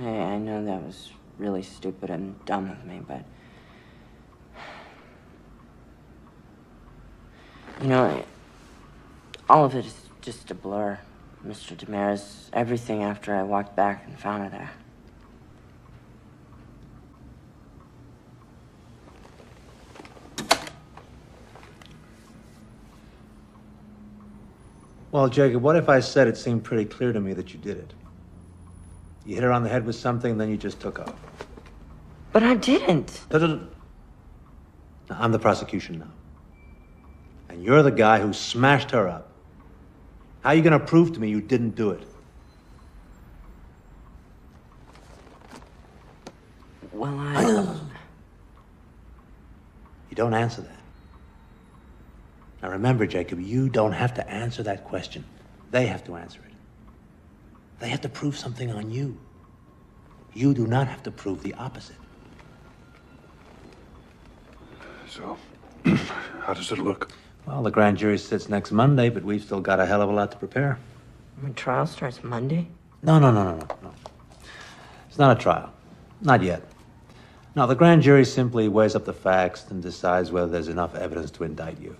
I know that was really stupid and dumb of me, but... You know, all of it is just a blur. Mr. Damaris, everything after I walked back and found her there. Well, Jacob, what if I said it seemed pretty clear to me that you did it? You hit her on the head with something, and then you just took off. But I didn't. No. I'm the prosecution now. And you're the guy who smashed her up. How are you going to prove to me you didn't do it? Well, You don't answer that. Now remember, Jacob, you don't have to answer that question. They have to answer it. They have to prove something on you. You do not have to prove the opposite. So, how does it look? Well, the grand jury sits next Monday, but we've still got a hell of a lot to prepare. My trial starts Monday? No. It's not a trial. Not yet. No, the grand jury simply weighs up the facts and decides whether there's enough evidence to indict you.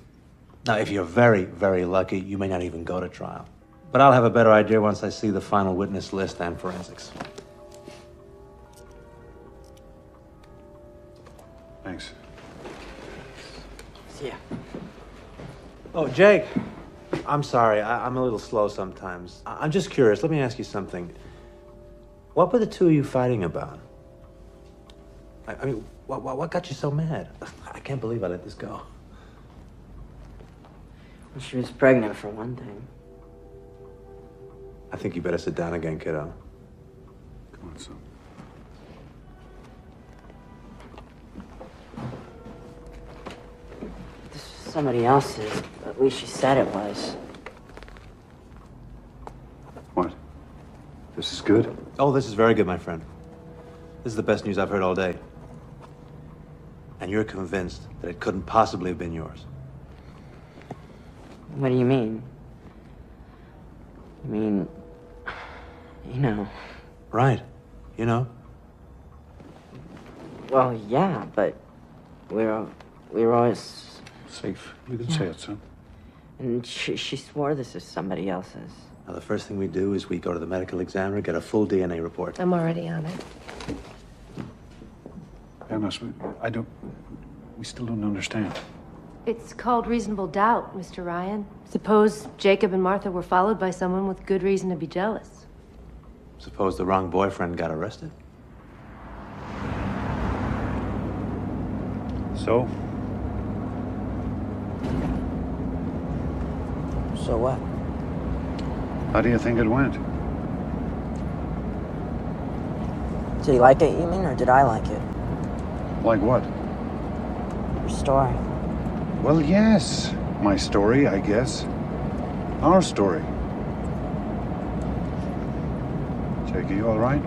Now, if you're very, very lucky, you may not even go to trial. But I'll have a better idea once I see the final witness list and forensics. Thanks. See ya. Oh, Jake. I'm sorry. I'm a little slow sometimes. I'm just curious. Let me ask you something. What were the two of you fighting about? I mean, what got you so mad? I can't believe I let this go. Well, she was pregnant, for one thing. I think you better sit down again, kiddo. Come on, son. This was somebody else's. At least she said it was. What? This is good? Oh, this is very good, my friend. This is the best news I've heard all day. And you're convinced that it couldn't possibly have been yours. What do you mean? I mean, you know. Right. You know? Well, yeah, but we were always... Safe. You can say it, son. And she swore this was somebody else's. Now, the first thing we do is we go to the medical examiner, get a full DNA report. I'm already on it. Panos, we still don't understand. It's called reasonable doubt, Mr. Ryan. Suppose Jacob and Martha were followed by someone with good reason to be jealous. Suppose the wrong boyfriend got arrested? So? So what? How do you think it went? Did he like it, you mean, or did I like it? Like what? Your story. Well, yes. My story, I guess. Our story. Jake, are you all right?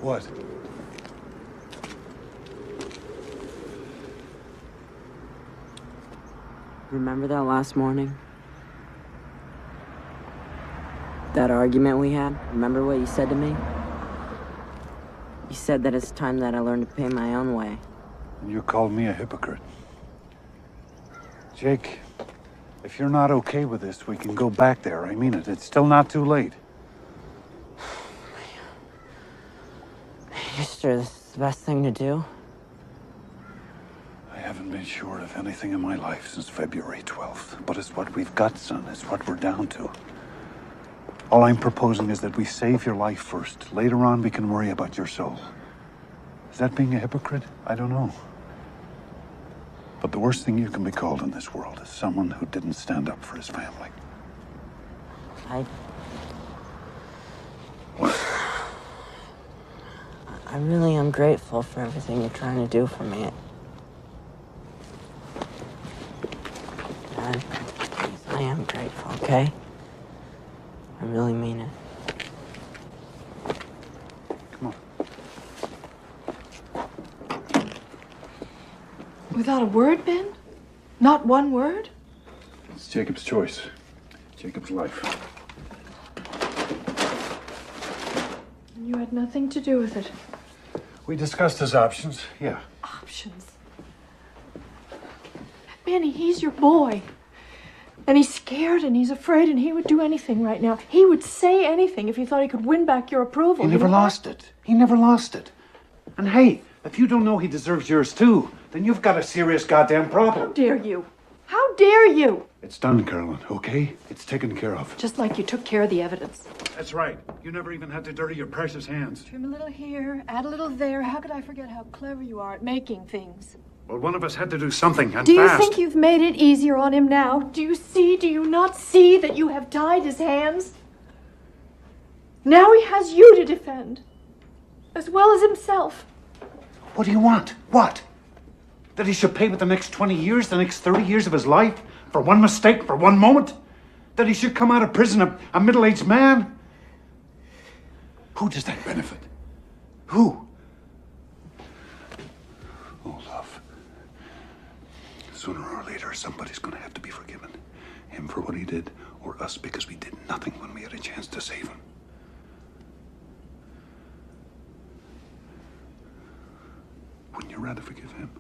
What? Remember that last morning? That argument we had? Remember what you said to me? You said that it's time that I learned to pay my own way. You called me a hypocrite. Jake, if you're not okay with this, we can go back there. I mean it. It's still not too late. You sure this is the best thing to do? I haven't been sure of anything in my life since February 12th. But it's what we've got, son. It's what we're down to. All I'm proposing is that we save your life first. Later on, we can worry about your soul. Is that being a hypocrite? I don't know. But the worst thing you can be called in this world is someone who didn't stand up for his family. I really am grateful for everything you're trying to do for me. Dad, please, I am grateful, okay? I really mean it. Come on. Without a word, Ben? Not one word? It's Jacob's choice. Jacob's life. You had nothing to do with it. We discussed his options, yeah. Options? Benny, he's your boy. And he's scared and he's afraid and he would do anything right now. He would say anything if he thought he could win back your approval. He never lost it. He never lost it. And hey, if you don't know he deserves yours too, then you've got a serious goddamn problem. How dare you? How dare you? It's done, Carolyn, okay? It's taken care of. Just like you took care of the evidence. That's right. You never even had to dirty your precious hands. Trim a little here, add a little there. How could I forget how clever you are at making things? Well, one of us had to do something, and Do you fast. think you've made it easier on him now? Do you not see that you have tied his hands? Now he has you to defend, as well as himself. What do you want? What? That he should pay with the next 20 years, the next 30 years of his life? For one mistake, for one moment? That he should come out of prison a middle-aged man? Who does that benefit? Who? Oh, love. Sooner or later, somebody's gonna have to be forgiven. Him for what he did, or us because we did nothing when we had a chance to save him. Wouldn't you rather forgive him?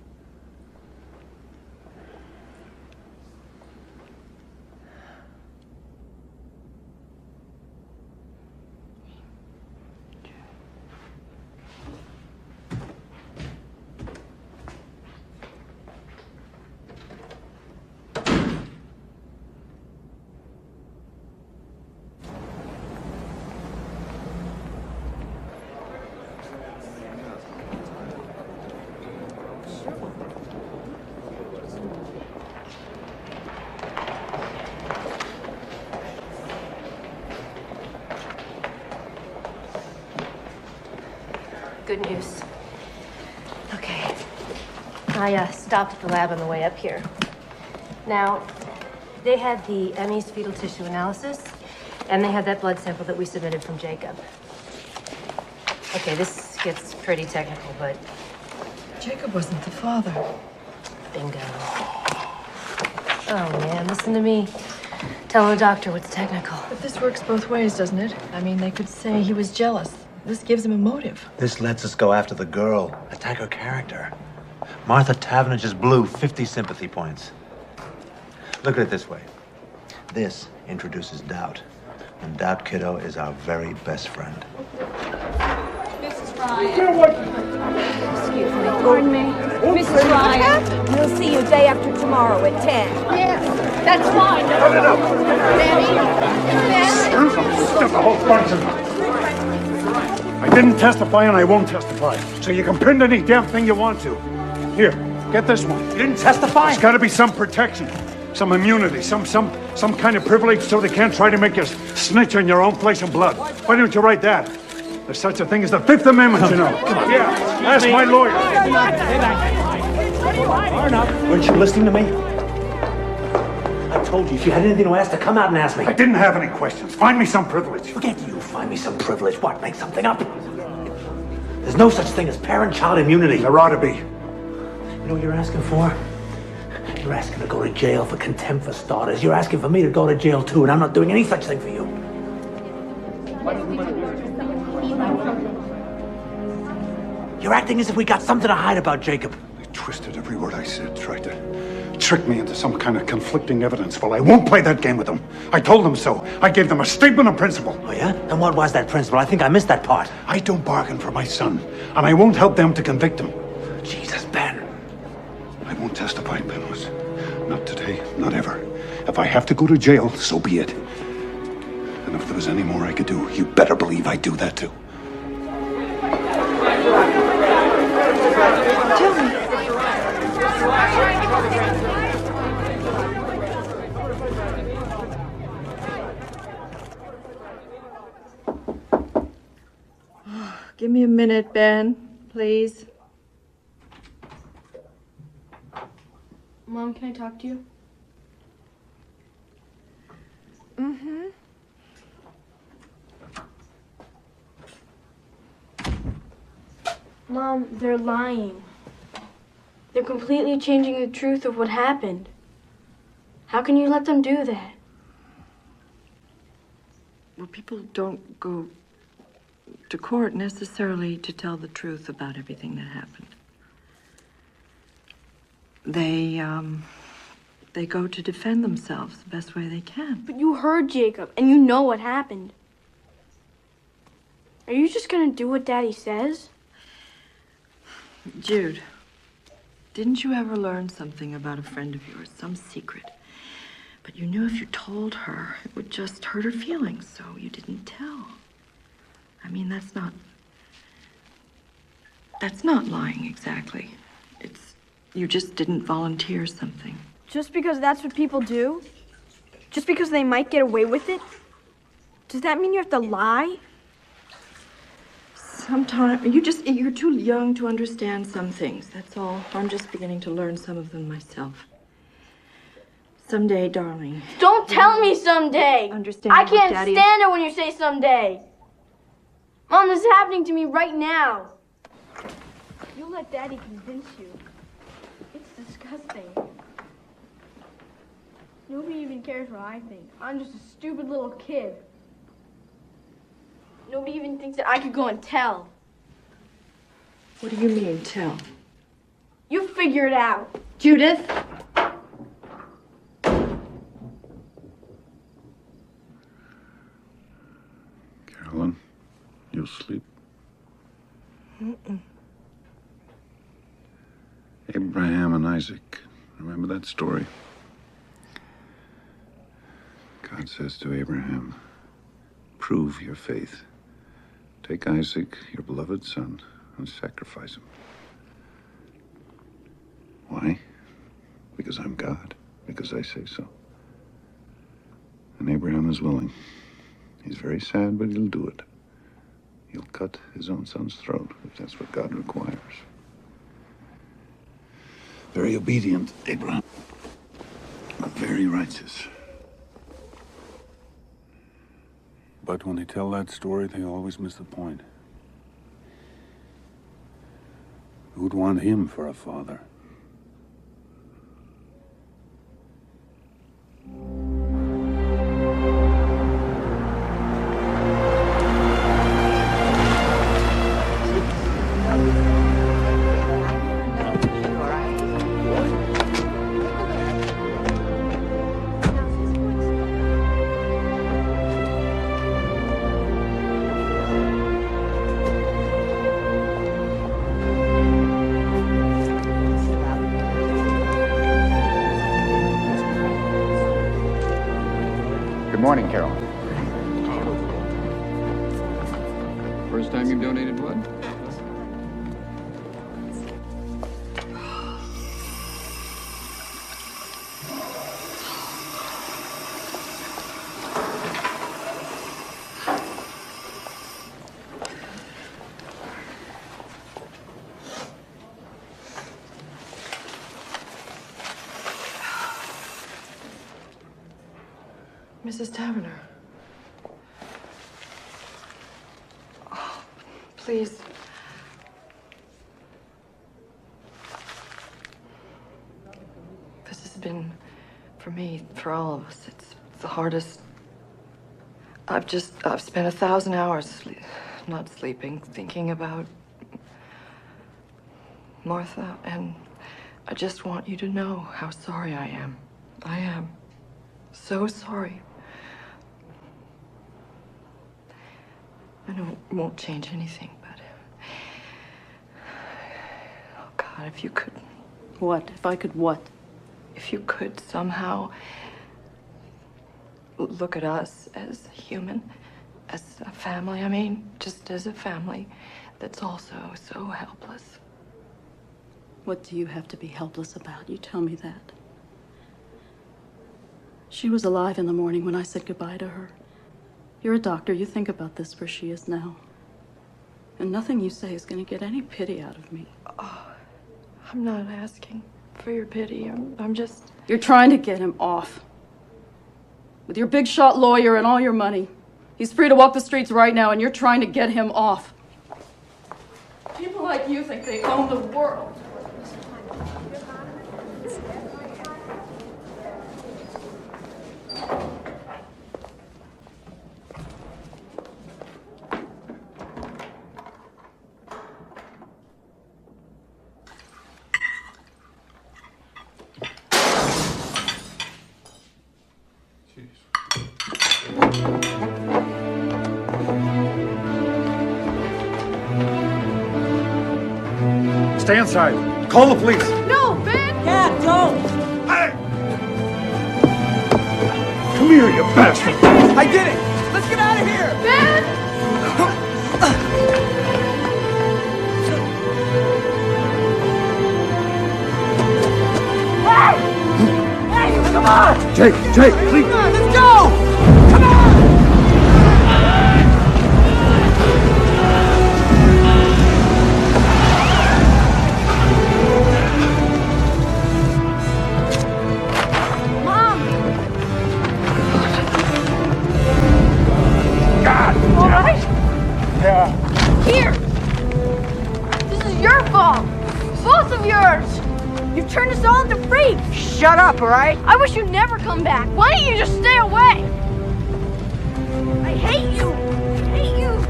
Good news. Okay. I stopped at the lab on the way up here. Now, they had the Emmy's fetal tissue analysis, and they had that blood sample that we submitted from Jacob. Okay, this gets pretty technical, but... Jacob wasn't the father. Bingo. Oh, man, listen to me. Tell the doctor what's technical. But this works both ways, doesn't it? I mean, they could say he was jealous. This gives him a motive. This lets us go after the girl, attack her character. Martha Tavener just blew 50 sympathy points. Look at it this way. This introduces doubt. And doubt, kiddo, is our very best friend. Mrs. Ryan. Excuse me. Pardon me. Mrs. Ryan. We'll see you day after tomorrow at 10. Yes, that's fine. No. Stop the whole bunch of them. I didn't testify and I won't testify. So you can print any damn thing you want to. Here, get this one. You didn't testify? There's got to be some protection, some immunity, some kind of privilege so they can't try to make you snitch on your own flesh and blood. Why don't you write that? There's such a thing as the Fifth Amendment, you know. Yeah, ask my lawyer. Weren't you listening to me? I told you, if you had anything to ask, to come out and ask me. I didn't have any questions. Find me some privilege. Forget you. Find me some privilege. What? Make something up? There's no such thing as parent-child immunity. There ought to be. You know what you're asking for? You're asking to go to jail for contempt for starters. You're asking for me to go to jail too, and I'm not doing any such thing for you. You're acting as if we got something to hide about Jacob. They twisted every word I said, tried to trick me into some kind of conflicting evidence. Well, I won't play that game with them. I told them so. I gave them a statement of principle. Oh, yeah? And what was that principle? I think I missed that part. I don't bargain for my son, and I won't help them to convict him. Jesus, Ben. I won't testify, Penrose. Not today, not ever. If I have to go to jail, so be it. And if there was any more I could do, you better believe I'd do that too. Tell me. Give me a minute, Ben, please. Mom, can I talk to you? Mm-hmm. Mom, they're lying. They're completely changing the truth of what happened. How can you let them do that? Well, people don't go to court necessarily to tell the truth about everything that happened. They go to defend themselves the best way they can. But you heard Jacob, and you know what happened. Are you just gonna do what Daddy says? Jude, didn't you ever learn something about a friend of yours, some secret? But you knew if you told her, it would just hurt her feelings, so you didn't tell. I mean, that's not lying exactly. You just didn't volunteer something. Just because that's what people do? Just because they might get away with it? Does that mean you have to lie? Sometimes, you're too young to understand some things, that's all. I'm just beginning to learn some of them myself. Someday, darling. Don't tell me someday! Understand I what can't Daddy stand it when you say someday! Mom, this is happening to me right now. You let Daddy convince you. It's disgusting. Nobody even cares what I think. I'm just a stupid little kid. Nobody even thinks that I could go and tell. What do you mean, tell? You figure it out. Judith? Carolyn, you'll sleep. Mm-mm. Abraham and Isaac. Remember that story? God says to Abraham, prove your faith. Take Isaac, your beloved son, and sacrifice him. Why? Because I'm God. Because I say so. And Abraham is willing. He's very sad, but he'll do it. He'll cut his own son's throat, if that's what God requires. Very obedient, Abraham. But very righteous. But when they tell that story, they always miss the point. Who'd want him for a father? morning, Carol. First time you've donated blood? Mrs. Taverner. Oh, please. This has been, for me, for all of us, it's the hardest. I've spent 1,000 hours not sleeping, thinking about Martha, and I just want you to know how sorry I am. I am so sorry. I know it won't change anything, but... Oh, God, if you could... What? If I could what? If you could somehow look at us as human, as a family, I mean, just as a family that's also so helpless. What do you have to be helpless about? You tell me that. She was alive in the morning when I said goodbye to her. You're a doctor. You think about this where she is now. And nothing you say is going to get any pity out of me. Oh, I'm not asking for your pity. I'm just... You're trying to get him off. With your big shot lawyer and all your money. He's free to walk the streets right now, and you're trying to get him off. People like you think they own the world. Stay inside. Call the police. No, Ben! Dad, don't! Come here, you bastard. I did it! Let's get out of here! Ben! Hey! Hey, come on! Jake, please. Come on, let's go! Come on! All right? Yeah. Here! This is your fault! Both of yours! You've turned us all into freaks! Shut up, all right? I wish you'd never come back. Why don't you just stay away? I hate you! I hate you!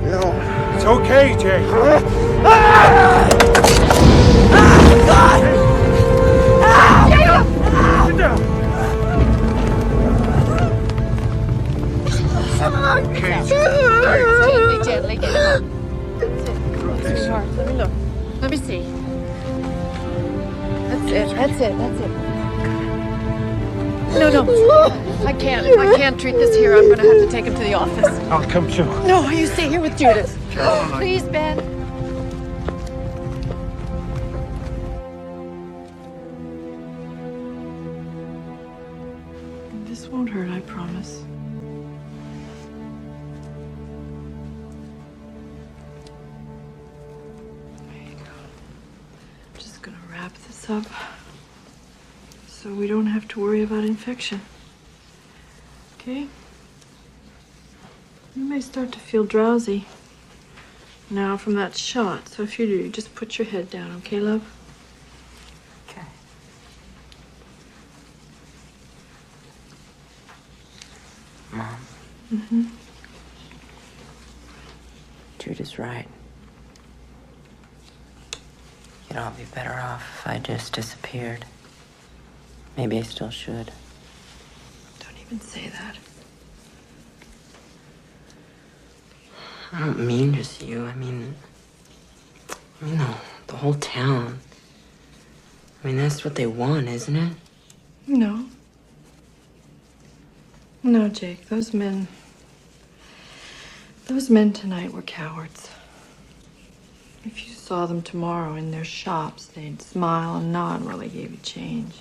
No. It's okay, Jake. God! Jacob! Sit down. Gently, get up. That's it. Sweetheart, let me look. Let me see. That's it. No. I can't treat this here. I'm gonna have to take him to the office. I'll come too. No, you stay here with Judith. Caroline. Please, Ben. This won't hurt, I promise. Wrap this up so we don't have to worry about infection. Okay? You may start to feel drowsy now from that shot, so if you do, just put your head down, okay, love? Okay. Mom. Mm-hmm. Jude is right. You'd all be better off if I just disappeared. Maybe I still should. Don't even say that. I don't mean just you. I mean the whole town. I mean, that's what they want, isn't it? No. No, Jake, those men tonight were cowards. If you saw them tomorrow in their shops, they'd smile and nod while they gave you change.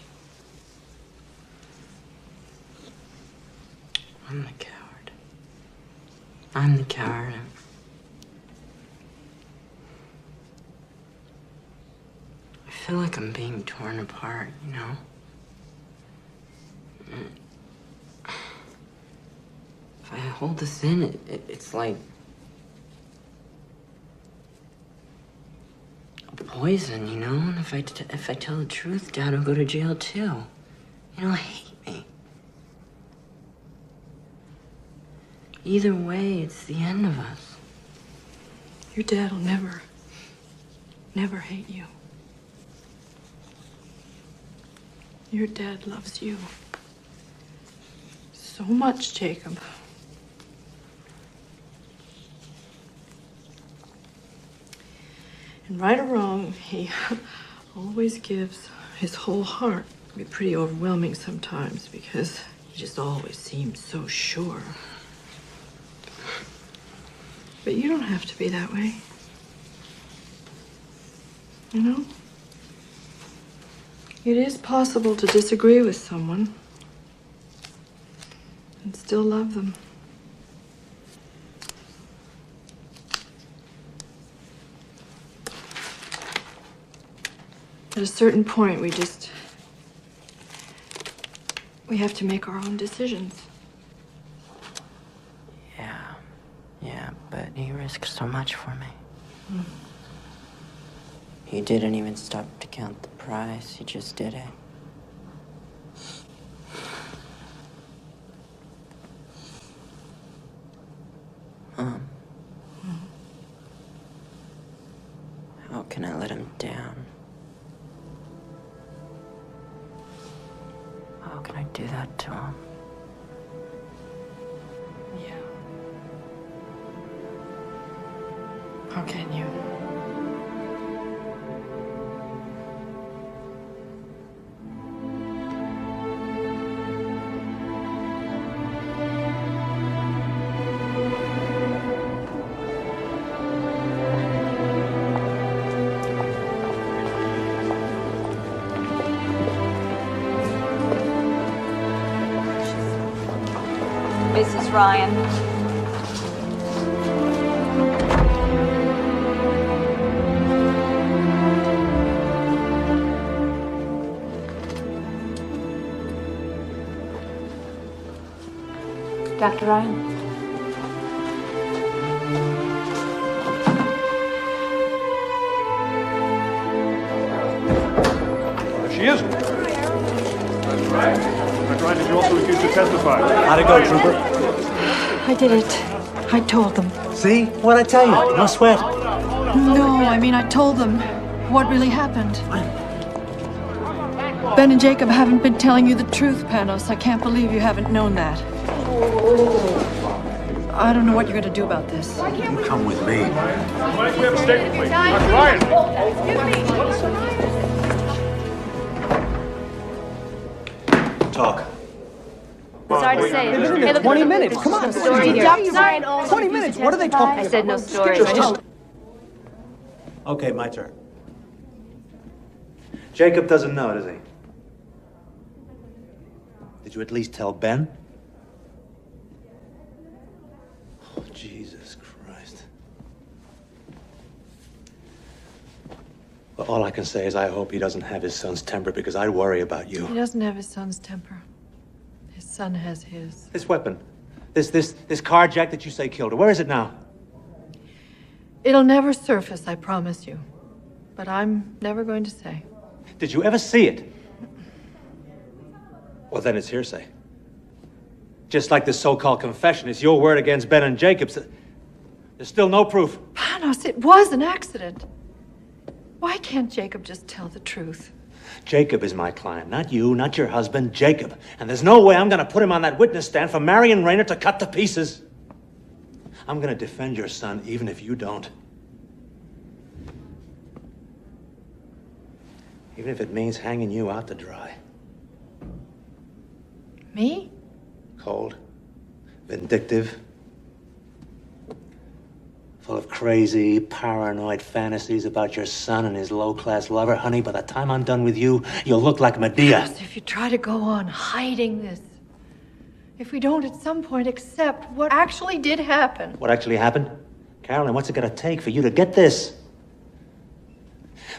I'm the coward. I'm the coward. I feel like I'm being torn apart, you know? If I hold this in, it's like a poison, you know? And if I tell the truth, Dad will go to jail too. He'll hate me. Either way, it's the end of us. Your dad will never hate you. Your dad loves you so much, Jacob. And right or wrong, he always gives his whole heart. It can be pretty overwhelming sometimes because he just always seems so sure. But you don't have to be that way. You know? It is possible to disagree with someone and still love them. At a certain point, we have to make our own decisions. Yeah, but he risked so much for me. He didn't even stop to count the price. He just did it. How can I let him down? How can I do that to him? Yeah. How can you? Mrs. Ryan. Dr. Ryan? She isn't. That's right. Dr. Ryan, did you also refuse to testify? How'd it go, Trooper? I did it. I told them. See? What'd I tell you? No sweat. No, I mean, I told them what really happened. Ben and Jacob haven't been telling you the truth, Panos. I can't believe you haven't known that. I don't know what you're going to do about this. You come with me. We have a statement, please. Dr. Ryan! Talk. Sorry to say. Hey, look, 20 minutes. Come on. Story here. Sorry. 20 minutes. What are they talking about? I said no story. Okay, my turn. Jacob doesn't know, does he? Did you at least tell Ben? Oh, Jesus Christ. Well, all I can say is I hope he doesn't have his son's temper because I worry about you. He doesn't have his son's temper. His son has his. This weapon, this car jack that you say killed her, where is it now? It'll never surface, I promise you. But I'm never going to say. Did you ever see it? Well, then it's hearsay. Just like this so-called confession, it's your word against Ben and Jacob's. There's still no proof. Panos, it was an accident. Why can't Jacob just tell the truth? Jacob is my client, not you, not your husband, Jacob. And there's no way I'm gonna put him on that witness stand for Marion Rayner to cut to pieces. I'm gonna defend your son even if you don't. Even if it means hanging you out to dry. Me? Cold, Vindictive. Full of crazy, paranoid fantasies about your son and his low-class lover. Honey, by the time I'm done with you, you'll look like Medea. Yes, if you try to go on hiding this, if we don't at some point accept what actually did happen. What actually happened? Carolyn, what's it gonna take for you to get this?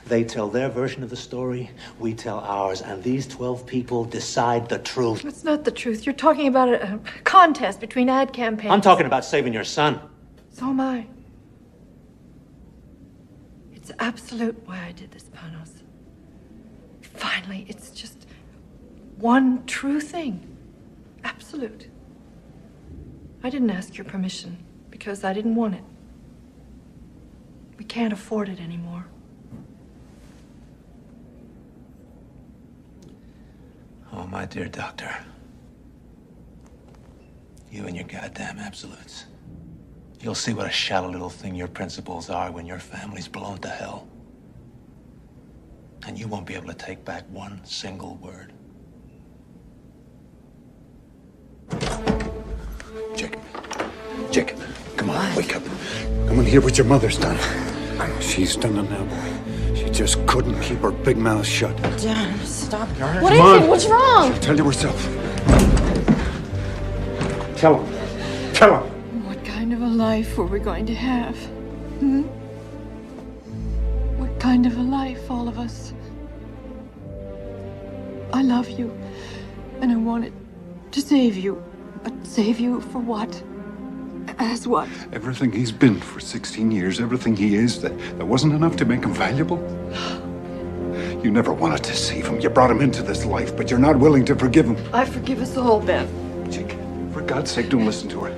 They tell their version of the story, we tell ours, and these 12 people decide the truth. It's not the truth. You're talking about a contest between ad campaigns. I'm talking about saving your son. So am I. It's absolute why I did this, Panos. Finally, it's just one true thing. Absolute. I didn't ask your permission because I didn't want it. We can't afford it anymore. Oh, my dear doctor. You and your goddamn absolutes. You'll see what a shallow little thing your principles are when your family's blown to hell. And you won't be able to take back one single word. Jacob, come on, wake up. Come and hear what your mother's done. She's done it now, boy. She just couldn't keep her big mouth shut. Dad, stop it. Come What is on. it? What's wrong? She'll tell you herself. Tell him. Tell him. What kind of a life were we going to have? Hmm? What kind of a life, all of us? I love you, and I wanted to save you. But save you for what? As what? Everything he's been for 16 years, everything he is, that wasn't enough to make him valuable? You never wanted to save him. You brought him into this life, but you're not willing to forgive him. I forgive us all, Ben. For God's sake, don't listen to her.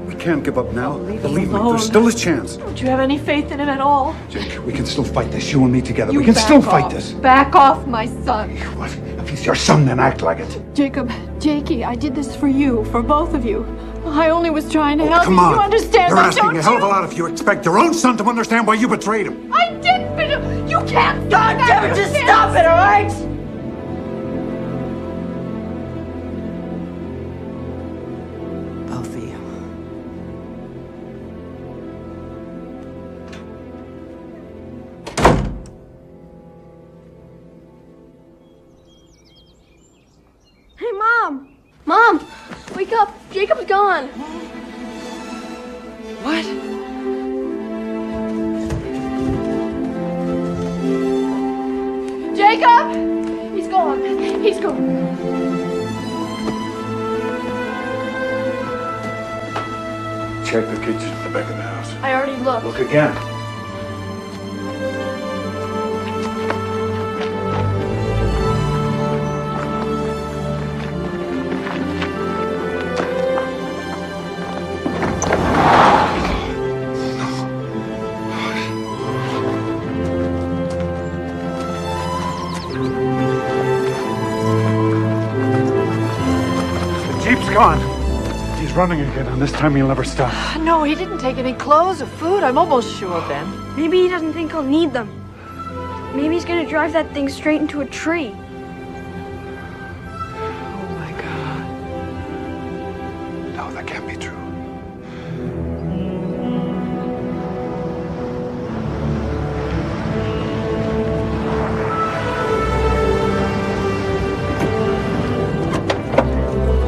We can't give up now. Leave Believe him me, alone. there's still a chance. Don't you have any faith in him at all? Jake, we can still fight this, you and me together. You We can back still off. fight this. Back off, my son. If he's your son, then act like it. Jacob, Jakey, I did this for you, for both of you. I only was trying to help Come you. on. You understand You're that, asking don't a hell you? of a lot if you expect your own son to understand why you betrayed him. I did, but you can't. God damn it, just stop it, all right? Both of you. Hey, Mom! Mom! Wake up! Jacob's gone! What? Jacob! He's gone. He's gone. Check the kitchen at the back of the house. I already looked. Look again. The Jeep's gone. He's running again, and this time he'll never stop. No, he didn't take any clothes or food. I'm almost sure, Ben. Maybe he doesn't think I'll need them. Maybe he's gonna drive that thing straight into a tree. Oh my God. No, that can't be true.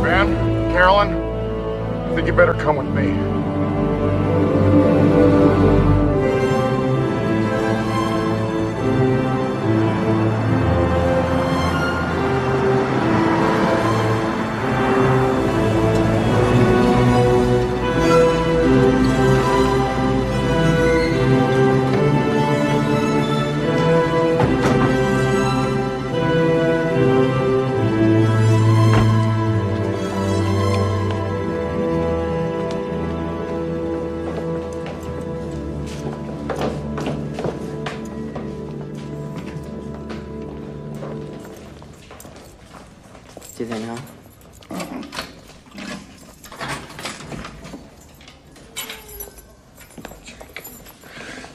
Ben, Carolyn, I think you better come with me. Do they know?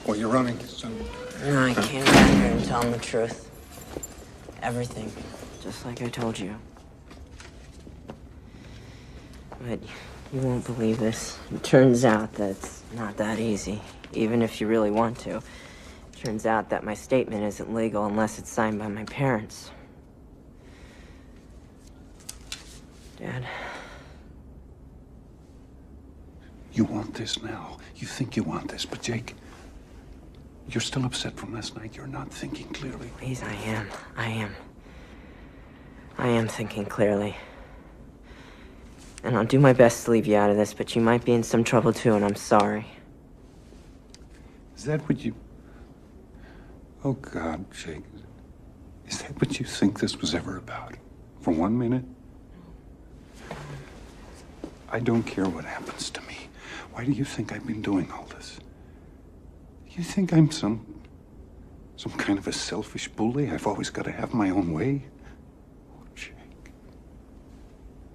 Well, you're running, son. No, I came back here and tell them the truth. Everything. Just like I told you. But You won't believe this. It turns out that it's not that easy, even if you really want to. It turns out that my statement isn't legal unless it's signed by my parents. Dad. You want this now. You think you want this, but Jake, you're still upset from last night. You're not thinking clearly. Please, I am. I am thinking clearly. And I'll do my best to leave you out of this, but you might be in some trouble too, and I'm sorry. Is that what you... Oh, God, Jake. Is that what you think this was ever about? For 1 minute? I don't care what happens to me. Why do you think I've been doing all this? You think I'm some kind of a selfish bully? I've always got to have my own way? Oh, Jake.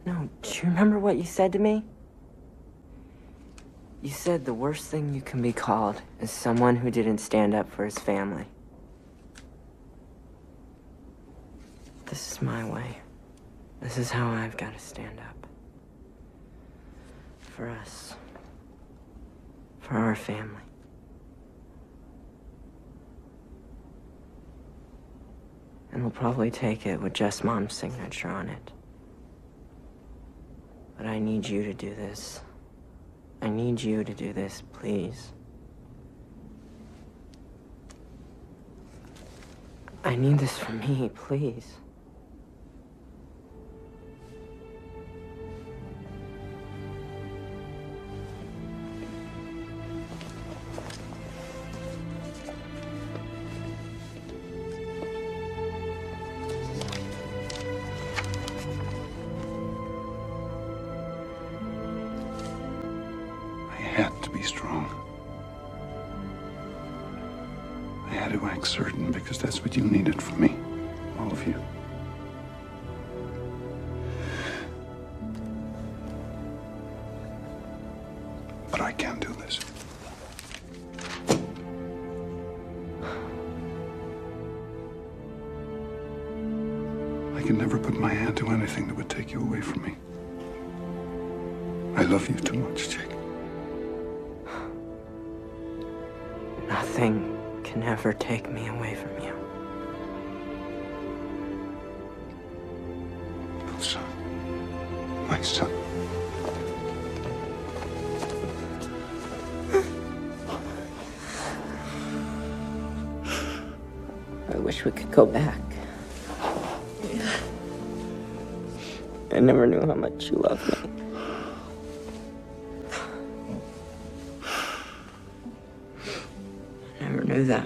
No, do you remember what you said to me? You said the worst thing you can be called is someone who didn't stand up for his family. This is my way. This is how I've got to stand up. For us. For our family. And we'll probably take it with just Mom's signature on it. But I need you to do this. I need you to do this, please. I need this for me, please. I had to be strong. I had to act certain because that's what you needed from me. All of you. But I can't do this. I can never put my hand to anything that would take you away from me. I love you too much, Jake. Nothing can ever take me away from you. Son. My son. I wish we could go back. I never knew how much you loved me. I never knew that.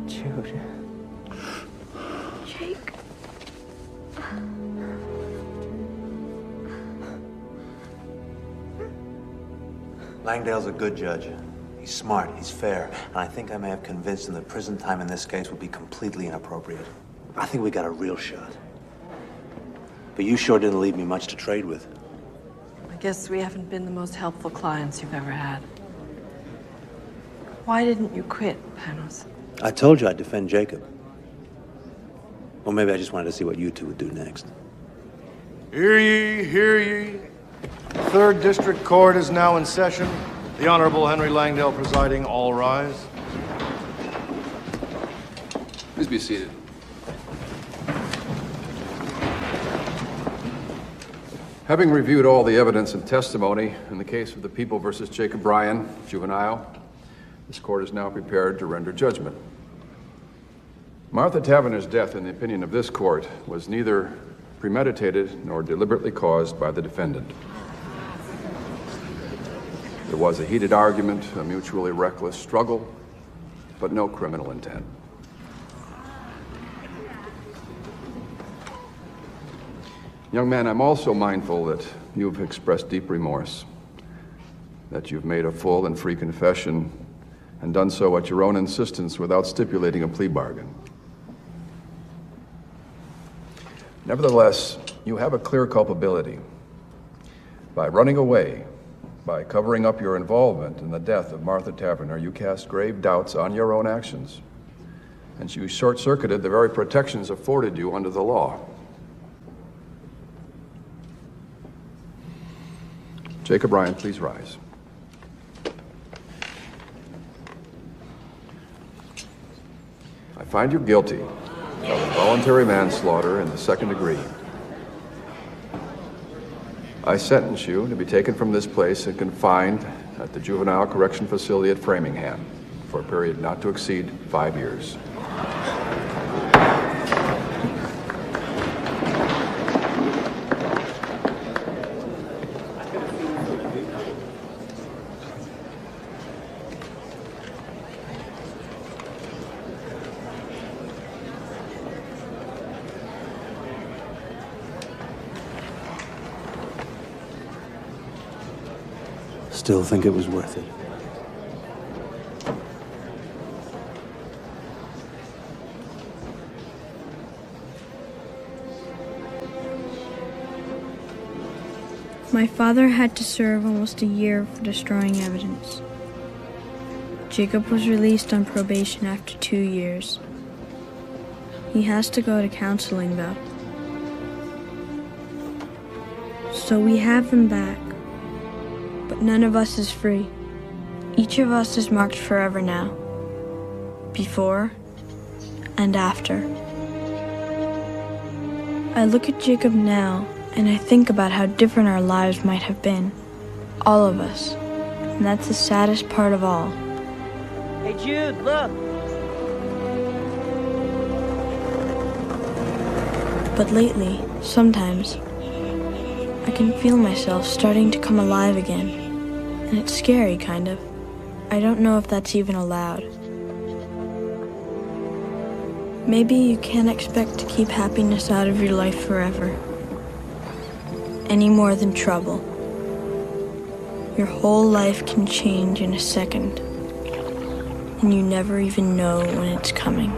Jude. Jake. Langdale's a good judge. He's smart, he's fair, and I think I may have convinced him that prison time in this case would be completely inappropriate. I think we got a real shot. But you sure didn't leave me much to trade with. I guess we haven't been the most helpful clients you've ever had. Why didn't you quit, Panos? I told you I'd defend Jacob. Or maybe I just wanted to see what you two would do next. Hear ye, hear ye. The 3rd District Court is now in session. The Honorable Henry Langdale presiding. All rise. Please be seated. Having reviewed all the evidence and testimony in the case of the People versus Jacob Bryan, juvenile, this court is now prepared to render judgment. Martha Taverner's death, in the opinion of this court, was neither premeditated nor deliberately caused by the defendant. There was a heated argument, a mutually reckless struggle, but no criminal intent. Young man, I'm also mindful that you've expressed deep remorse, that you've made a full and free confession and done so at your own insistence without stipulating a plea bargain. Nevertheless, you have a clear culpability. By running away, by covering up your involvement in the death of Martha Taverner, you cast grave doubts on your own actions. and you short-circuited the very protections afforded you under the law. Jacob Ryan, please rise. I find you guilty of voluntary manslaughter in the second degree. I sentence you to be taken from this place and confined at the Juvenile Correction Facility at Framingham for a period not to exceed 5 years. Still think it was worth it. My father had to serve almost a year for destroying evidence. Jacob was released on probation after 2 years. He has to go to counseling, though. So we have him back. But none of us is free. Each of us is marked forever now. Before and after. I look at Jacob now, and I think about how different our lives might have been. All of us. And that's the saddest part of all. Hey, Jude, look! But lately, sometimes, I can feel myself starting to come alive again. And it's scary, kind of. I don't know if that's even allowed. Maybe you can't expect to keep happiness out of your life forever. Any more than trouble. Your whole life can change in a second. And you never even know when it's coming.